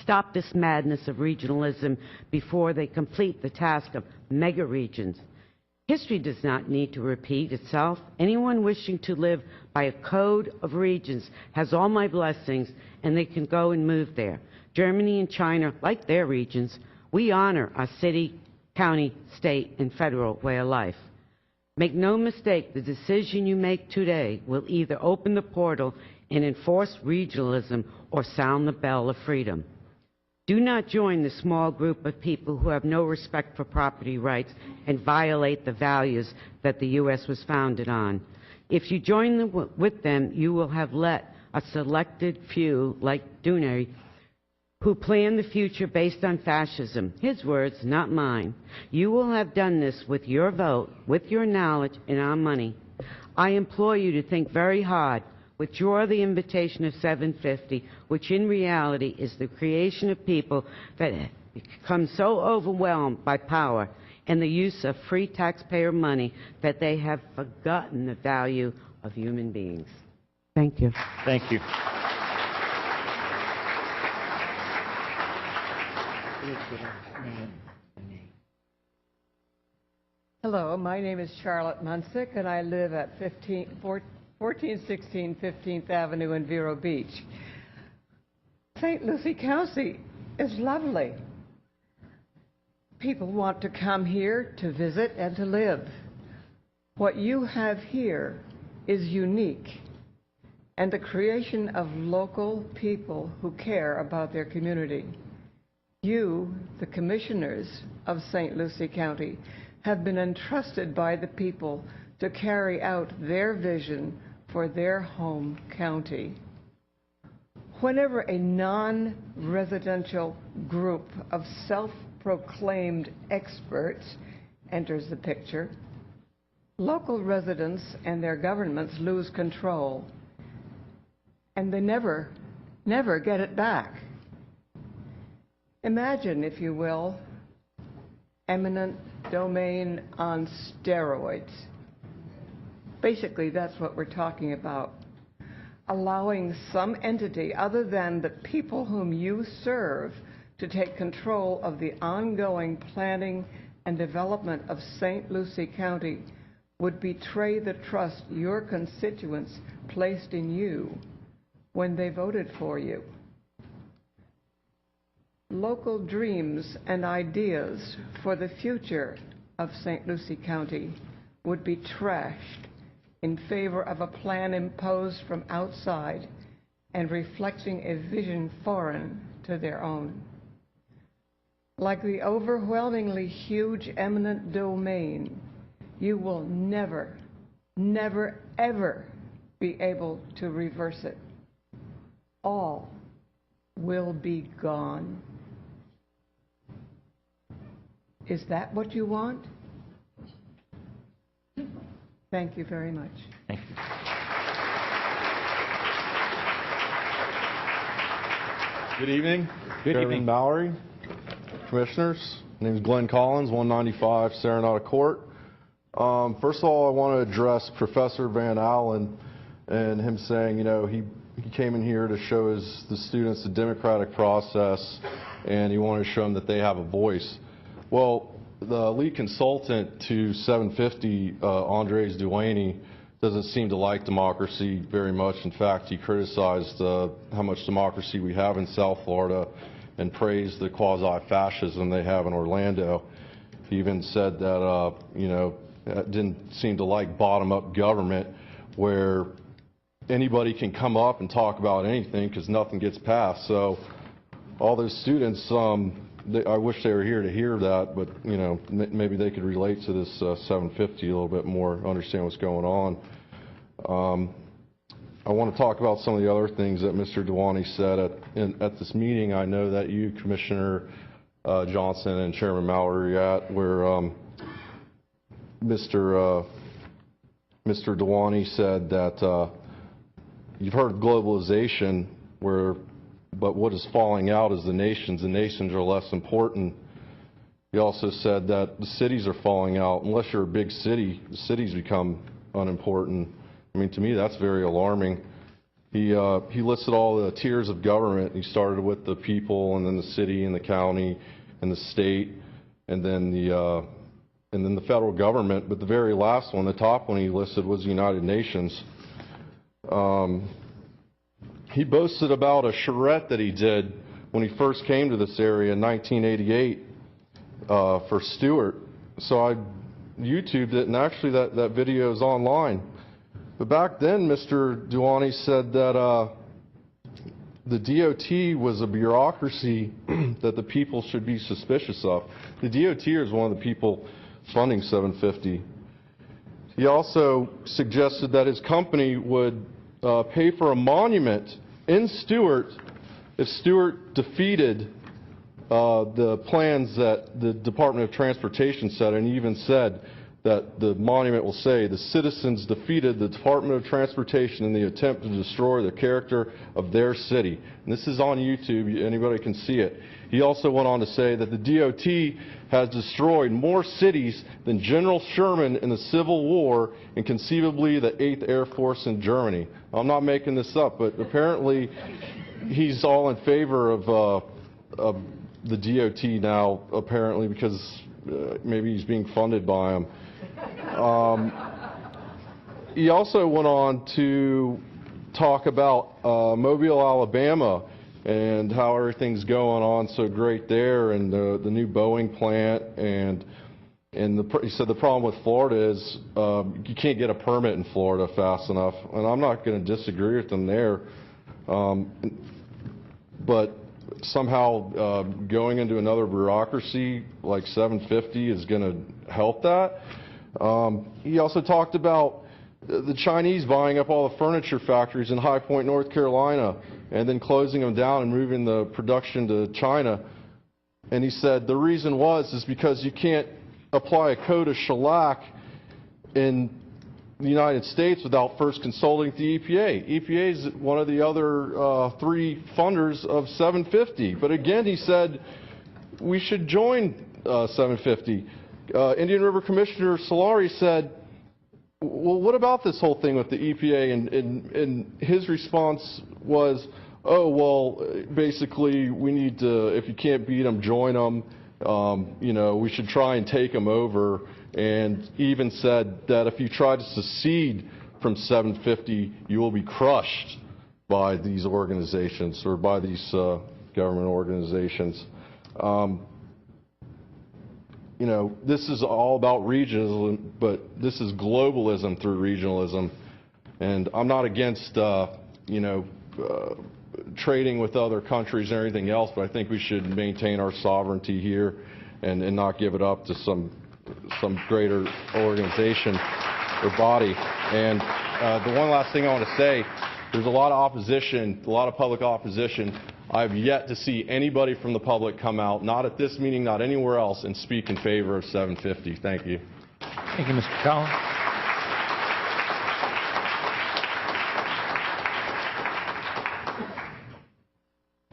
Stop this madness of regionalism before they complete the task of mega regions. History does not need to repeat itself. Anyone wishing to live by a code of regions has all my blessings, and they can go and move there. Germany and China, like their regions, we honor our city, county, state, and federal way of life. Make no mistake, the decision you make today will either open the portal and enforce regionalism or sound the bell of freedom. Do not join the small group of people who have no respect for property rights and violate the values that the U.S. was founded on. If you join with them, you will have let a selected few, like Dunay, who plan the future based on fascism. His words, not mine. You will have done this with your vote, with your knowledge, and our money. I implore you to think very hard. Withdraw the invitation of 750, which in reality is the creation of people that become so overwhelmed by power and the use of free taxpayer money that they have forgotten the value of human beings. Thank you. Thank you. Hello, my name is Charlotte Munsick, and I live at 1416 15th Avenue in Vero Beach. St. Lucie County is lovely. People want to come here to visit and to live. What you have here is unique, and the creation of local people who care about their community. You, the commissioners of St. Lucie County, have been entrusted by the people to carry out their vision for their home county. Whenever a non-residential group of self-proclaimed experts enters the picture, local residents and their governments lose control, and they never get it back. Imagine, if you will, eminent domain on steroids. Basically, that's what we're talking about. Allowing some entity other than the people whom you serve to take control of the ongoing planning and development of St. Lucie County would betray the trust your constituents placed in you when they voted for you. Local dreams and ideas for the future of St. Lucie County would be trashed in favor of a plan imposed from outside and reflecting a vision foreign to their own. Like the overwhelmingly huge eminent domain, you will never, ever be able to reverse it. all will be gone. Is that what you want? Thank you very much. Thank you. Good evening. Good Chairman evening. Mallory, Commissioners. My name is Glenn Collins, 195 Serenata Court. First of all, I want to address Professor Van Allen and him saying, you know, he came in here to show the students the democratic process, and he wanted to show them that they have a voice. Well, the lead consultant to 750, Andres Duaney, doesn't seem to like democracy very much. In fact, he criticized how much democracy we have in South Florida and praised the quasi-fascism they have in Orlando. He even said that, you know, didn't seem to like bottom-up government where anybody can come up and talk about anything because nothing gets passed. So all those students, I wish they were here to hear that, but you know, maybe they could relate to this 750 a little bit more, understand what's going on. I want to talk about some of the other things that Mr. Duaney said at this meeting. I know that you, Commissioner Johnson, and Chairman Mallory were at, where Mr. Duaney said that you've heard of globalization, but what is falling out is the nations. The nations are less important. He also said that the cities are falling out. Unless you're a big city, the cities become unimportant. I mean, to me, that's very alarming. He listed all the tiers of government. He started with the people, and then the city, and the county, and the state, and then the federal government. But the very last one, the top one he listed, was the United Nations. He boasted about a charrette that he did when he first came to this area in 1988 for Stewart. So I YouTubed it, and actually that video is online. But back then, Mr. Duaney said that the DOT was a bureaucracy that the people should be suspicious of. The DOT is one of the people funding 750. He also suggested that his company would pay for a monument in Stewart if Stewart defeated the plans that the Department of Transportation set, and he even said that the monument will say, "The citizens defeated the Department of Transportation in the attempt to destroy the character of their city." And this is on YouTube. Anybody can see it. He also went on to say that the DOT has destroyed more cities than General Sherman in the Civil War and conceivably the 8th Air Force in Germany. I'm not making this up, but apparently he's all in favor of the DOT now, apparently, because maybe he's being funded by them. He also went on to talk about Mobile, Alabama, and how everything's going on so great there, and the new Boeing plant, and he said the problem with Florida is you can't get a permit in Florida fast enough, and I'm not going to disagree with them there, but somehow going into another bureaucracy like 750 is going to help that. He also talked about the Chinese buying up all the furniture factories in High Point, North Carolina, and then closing them down and moving the production to China. And he said the reason is because you can't apply a code of shellac in the United States without first consulting the EPA. EPA is one of the other 3 funders of 750. But again, he said we should join 750. Indian River Commissioner Solari said, well, what about this whole thing with the EPA? And his response was, oh, well, basically, we need to, if you can't beat them, join them. You know, we should try and take them over. And even said that if you try to secede from 750, you will be crushed by these organizations, or by these government organizations. You know, this is all about regionalism, but this is globalism through regionalism. And I'm not against, you know, trading with other countries and everything else, but I think we should maintain our sovereignty here and not give it up to some greater organization or body. And the one last thing I want to say There's a lot of opposition, a lot of public opposition. I've yet to see anybody from the public come out, not at this meeting, not anywhere else, and speak in favor of 750. Thank you. Thank you, Mr. Collins.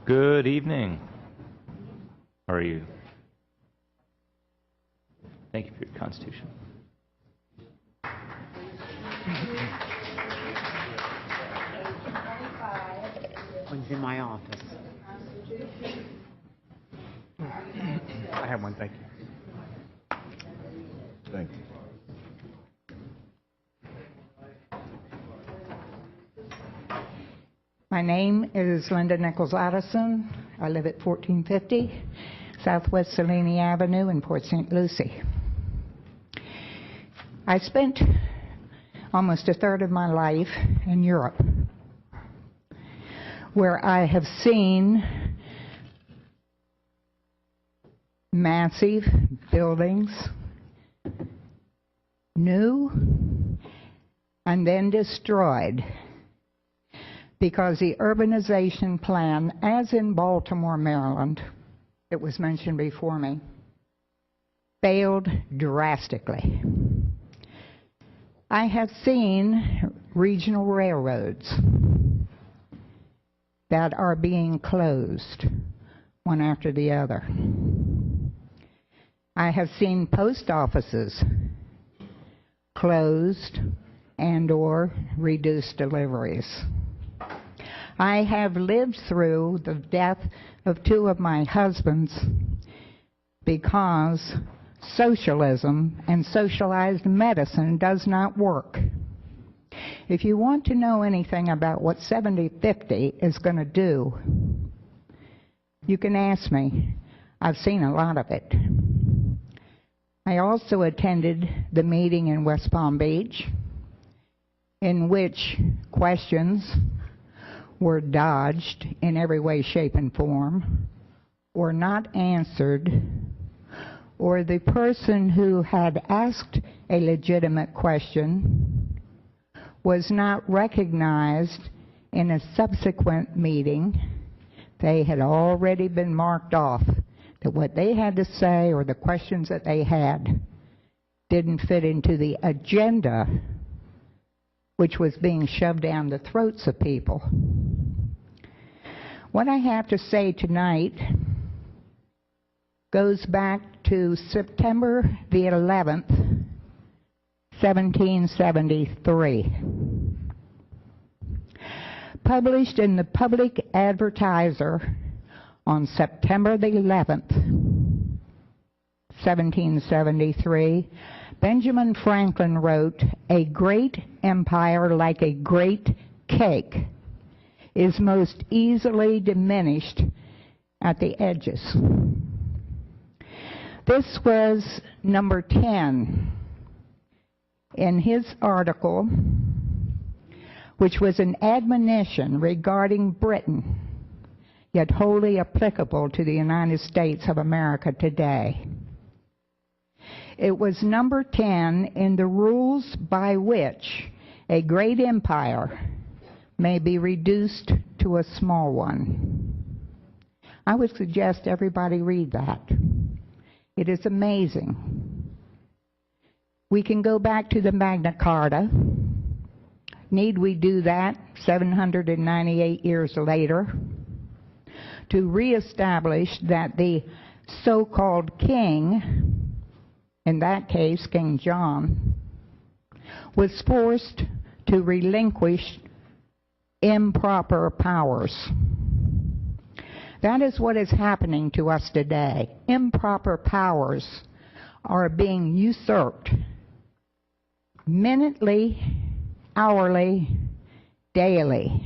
Good evening. How are you? Thank you for your constitution. One's in my office. I have one, thank you. Thank you. My name is Linda Nichols Addison. I live at 1450 Southwest Selene Avenue in Port St. Lucie. I spent almost a third of my life in Europe, where I have seen massive buildings, new and then destroyed, because the urbanization plan, as in Baltimore, Maryland, it was mentioned before me, failed drastically. I have seen regional railroads that are being closed one after the other. I have seen post offices closed and/or reduced deliveries. I have lived through the death of two of my husbands because socialism and socialized medicine does not work. If you want to know anything about what 7050 is going to do, you can ask me. I've seen a lot of it. I also attended the meeting in West Palm Beach, in which questions were dodged in every way, shape, and form, or not answered, or the person who had asked a legitimate question was not recognized in a subsequent meeting. They had already been marked off, that what they had to say or the questions that they had didn't fit into the agenda, which was being shoved down the throats of people. What I have to say tonight goes back to September the 11th, 1773. Published in the Public Advertiser on September the 11th, 1773, Benjamin Franklin wrote, "A great empire, like a great cake, is most easily diminished at the edges." This was number 10 in his article, which was an admonition regarding Britain, yet wholly applicable to the United States of America today. It was number 10 in the rules by which a great empire may be reduced to a small one. I would suggest everybody read that. It is amazing. We can go back to the Magna Carta. Need we do that 798 years later to reestablish that the so-called king, in that case King John, was forced to relinquish improper powers? That is what is happening to us today. Improper powers are being usurped minutely, hourly, daily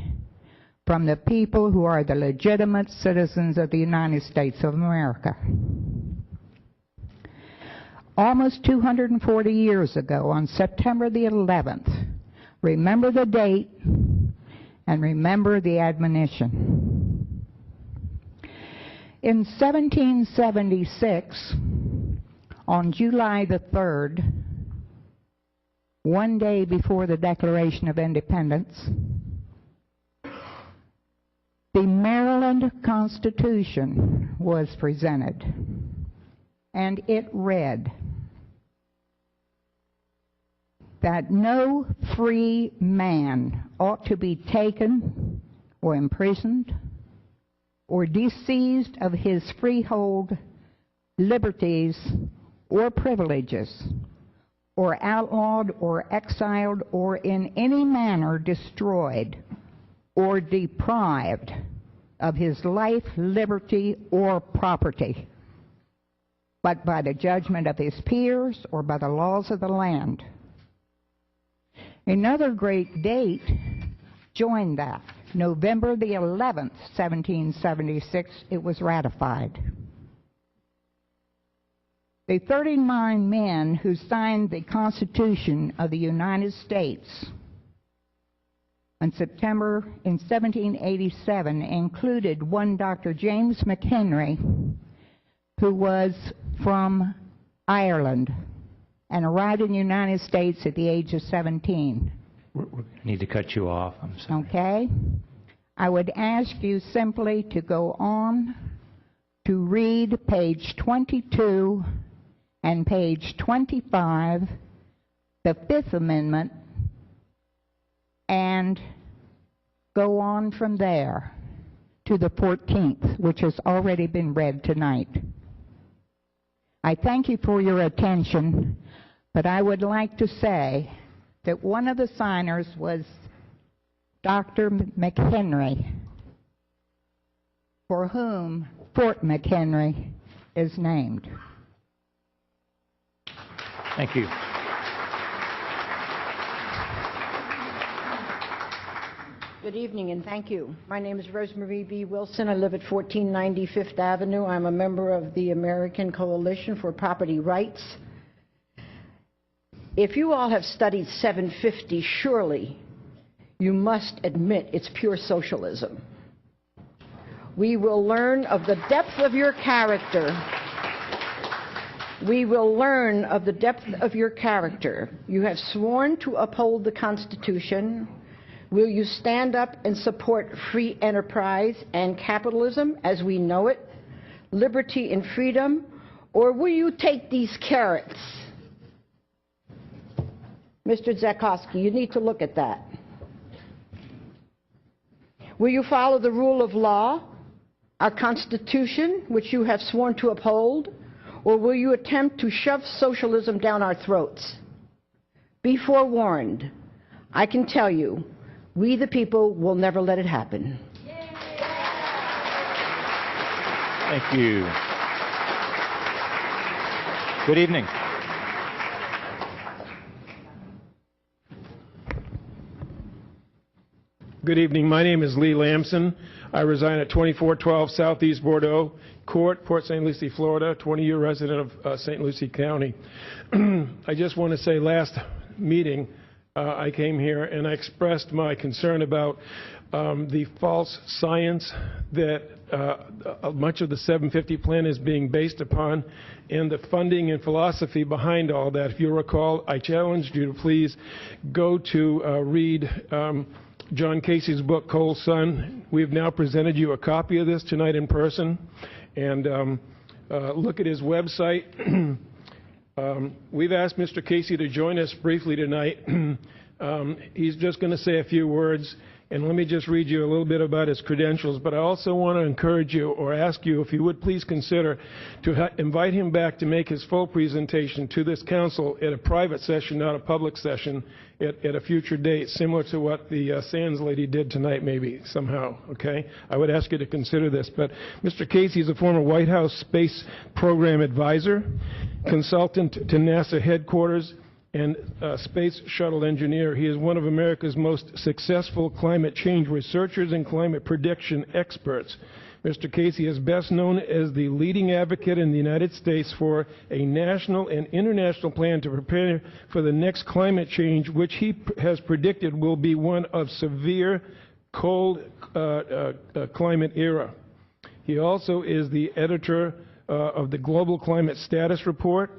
from the people who are the legitimate citizens of the United States of America. Almost 240 years ago, on September the 11th, remember the date and remember the admonition. In 1776, on July the 3rd, one day before the Declaration of Independence, The Maryland Constitution was presented, and it read that no free man ought to be taken or imprisoned or disseized of his freehold liberties or privileges, or outlawed or exiled or in any manner destroyed or deprived of his life, liberty, or property, but by the judgment of his peers or by the laws of the land. Another great date joined that. November the 11th, 1776, it was ratified. The 39 men who signed the Constitution of the United States in September in 1787 included one Dr. James McHenry, who was from Ireland and arrived in the United States at the age of 17. I need to cut you off. I'm sorry. Okay? I would ask you simply to go on to read page 22 and page 25, the Fifth Amendment, and go on from there to the 14th, which has already been read tonight. I thank you for your attention, but I would like to say that one of the signers was Dr. McHenry, for whom Fort McHenry is named. Thank you. Good evening and thank you. My name is Rosemary B. Wilson. I live at 1490 Fifth Avenue. I'm a member of the American Coalition for Property Rights. If you all have studied 750, surely you must admit it's pure socialism. We will learn of the depth of your character. We will learn of the depth of your character. You have sworn to uphold the Constitution. Will you stand up and support free enterprise and capitalism as we know it, liberty and freedom, or will you take these carrots? Mr. Zakowski, you need to look at that. Will you follow the rule of law, our Constitution, which you have sworn to uphold, or will you attempt to shove socialism down our throats? Be forewarned. I can tell you, we the people will never let it happen. Thank you. Good evening. Good evening. My name is Lee Lamson. I reside at 2412 Southeast Bordeaux Court, Port St. Lucie, Florida, 20-year resident of St. Lucie County. I just want to say last meeting I came here and I expressed my concern about the false science that much of the 750 plan is being based upon and the funding and philosophy behind all that. If you recall, I challenged you to please go to read John Casey's book, Coal's Son. We've now presented you a copy of this tonight in person. And look at his website. We've asked Mr. Casey to join us briefly tonight. He's just going to say a few words. And let me just read you a little bit about his credentials. But I also want to encourage you or ask you if you would please consider to invite him back to make his full presentation to this council at a private session, not a public session, at a future date, similar to what the Sands lady did tonight maybe somehow, okay? I would ask you to consider this. But Mr. Casey is a former White House Space Program Advisor, consultant to NASA headquarters, and space shuttle engineer. He is one of America's most successful climate change researchers and climate prediction experts. Mr. Casey is best known as the leading advocate in the United States for a national and international plan to prepare for the next climate change, which he has predicted will be one of severe cold climate era. He also is the editor of the Global Climate Status Report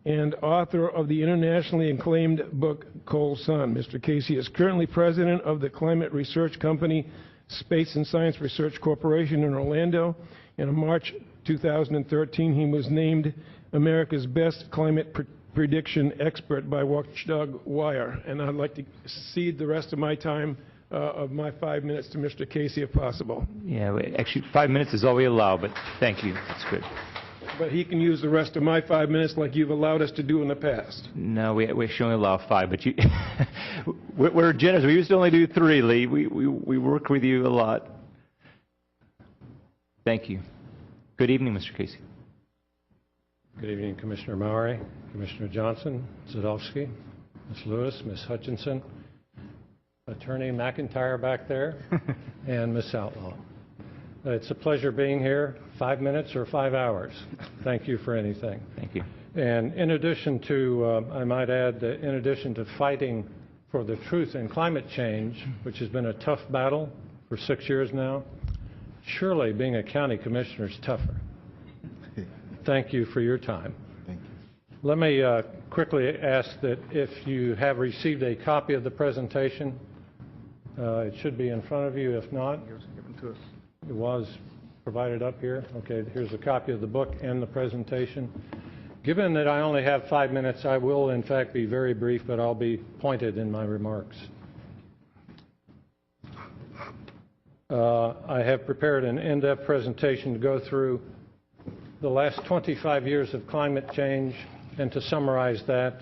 and author of the internationally acclaimed book, Coal's Son. Mr. Casey is currently president of the climate research company Space and Science Research Corporation in Orlando. In March 2013, he was named America's Best Climate Prediction Expert by Watchdog Wire. And I'd like to cede the rest of my time of my 5 minutes to Mr. Casey, if possible. Yeah, actually, 5 minutes is all we allow, but thank you. That's good. But he can use the rest of my 5 minutes like you've allowed us to do in the past. No, we should only allow 5, but you, we're generous. We used to only do 3, Lee. We work with you a lot. Thank you. Good evening, Mr. Casey. Good evening, Commissioner Maury, Commissioner Johnson, Zadowski, Ms. Lewis, Ms. Hutchinson, Attorney McIntyre back there, and Ms. Outlaw. It's a pleasure being here, 5 minutes or 5 hours. Thank you for anything. Thank you. And in addition to, I might add, that in addition to fighting for the truth in climate change, which has been a tough battle for 6 years now, surely being a county commissioner is tougher. Thank you for your time. Thank you. Let me quickly ask that if you have received a copy of the presentation, it should be in front of you. If not, it was provided up here. Okay, here's a copy of the book and the presentation. Given that I only have 5 minutes, I will in fact be very brief, but I'll be pointed in my remarks. I have prepared an in-depth presentation to go through the last 25 years of climate change and to summarize that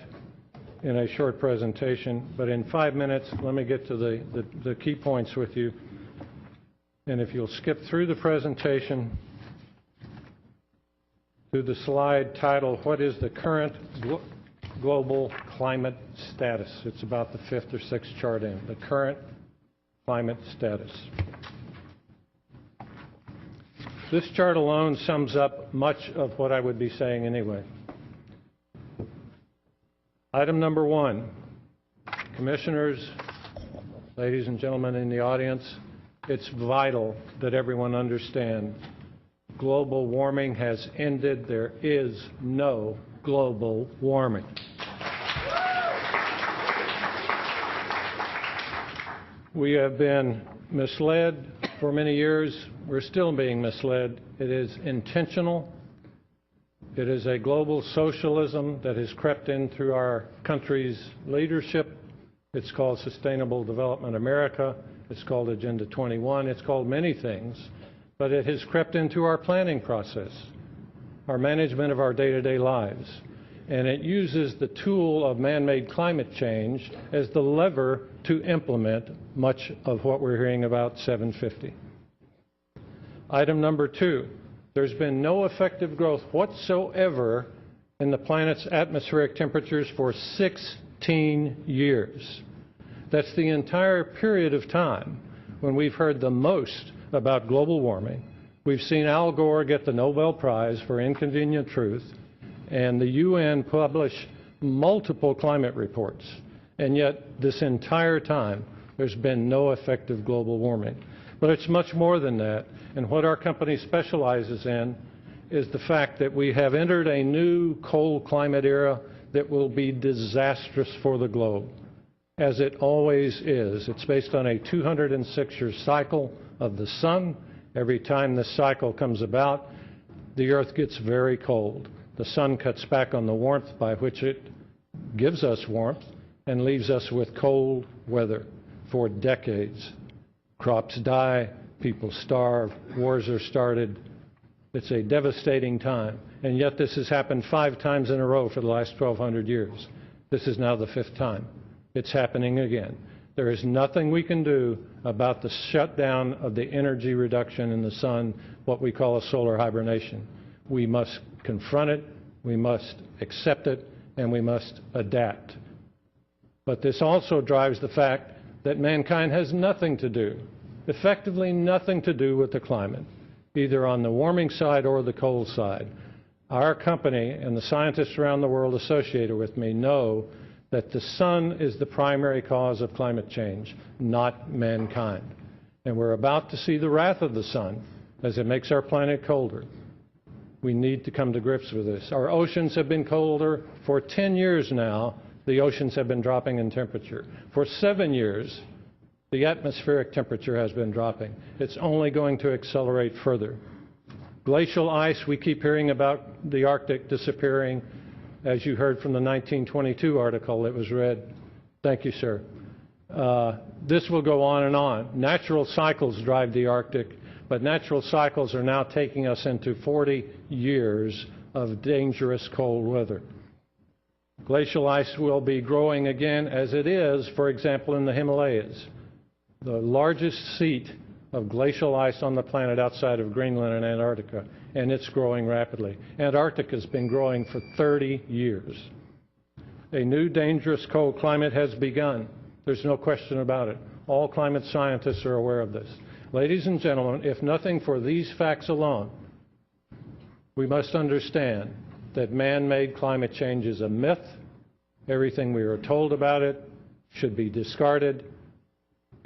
in a short presentation. But in 5 minutes, let me get to the key points with you. And if you'll skip through the presentation to the slide titled, "What is the current global climate status?" It's about the 5th or 6th chart in, the current climate status. This chart alone sums up much of what I would be saying anyway. Item number 1, commissioners, ladies and gentlemen in the audience, it's vital that everyone understand global warming has ended. There is no global warming. We have been misled for many years. We're still being misled. It is intentional. It is a global socialism that has crept in through our country's leadership. It's called Sustainable Development America. It's called Agenda 21. It's called many things, but it has crept into our planning process, our management of our day-to-day lives. And it uses the tool of man-made climate change as the lever to implement much of what we're hearing about 750. Item number 2, there's been no effective growth whatsoever in the planet's atmospheric temperatures for 16 years. That's the entire period of time when we've heard the most about global warming. We've seen Al Gore get the Nobel Prize for Inconvenient Truth, and the UN publish multiple climate reports. And yet, this entire time, there's been no effective global warming. But it's much more than that. And what our company specializes in is the fact that we have entered a new cold climate era that will be disastrous for the globe, as it always is. It's based on a 206-year cycle of the sun. Every time this cycle comes about, the earth gets very cold. The sun cuts back on the warmth by which it gives us warmth and leaves us with cold weather for decades. Crops die, people starve, wars are started. It's a devastating time. And yet this has happened 5 times in a row for the last 1,200 years. This is now the 5th time. It's happening again. There is nothing we can do about the shutdown of the energy reduction in the sun, what we call a solar hibernation. We must confront it, we must accept it, and we must adapt. But this also drives the fact that mankind has nothing to do, effectively nothing to do with the climate, either on the warming side or the cold side. Our company and the scientists around the world associated with me know that the sun is the primary cause of climate change, not mankind. And we're about to see the wrath of the sun as it makes our planet colder. We need to come to grips with this. Our oceans have been colder for 10 years now. The oceans have been dropping in temperature. For 7 years, The atmospheric temperature has been dropping. It's only going to accelerate further. Glacial ice, we keep hearing about the Arctic disappearing, as you heard from the 1922 article that was read. Thank you, sir. This will go on and on. Natural cycles drive the Arctic, but natural cycles are now taking us into 40 years of dangerous cold weather. Glacial ice will be growing again, as it is, for example, in the Himalayas, the largest seat of glacial ice on the planet outside of Greenland and Antarctica, and it's growing rapidly. Antarctica has been growing for 30 years. A new dangerous cold climate has begun. There's no question about it. All climate scientists are aware of this. Ladies and gentlemen, if nothing for these facts alone, we must understand that man-made climate change is a myth. Everything we are told about it should be discarded.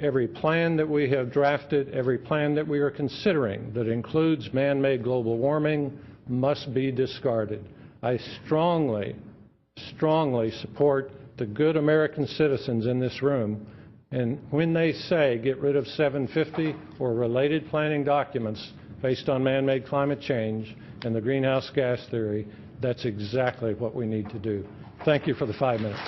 Every plan that we have drafted, every plan that we are considering that includes man-made global warming must be discarded. I strongly, strongly support the good American citizens in this room, and when they say get rid of 750 or related planning documents based on man-made climate change and the greenhouse gas theory, that's exactly what we need to do. Thank you for the 5 minutes.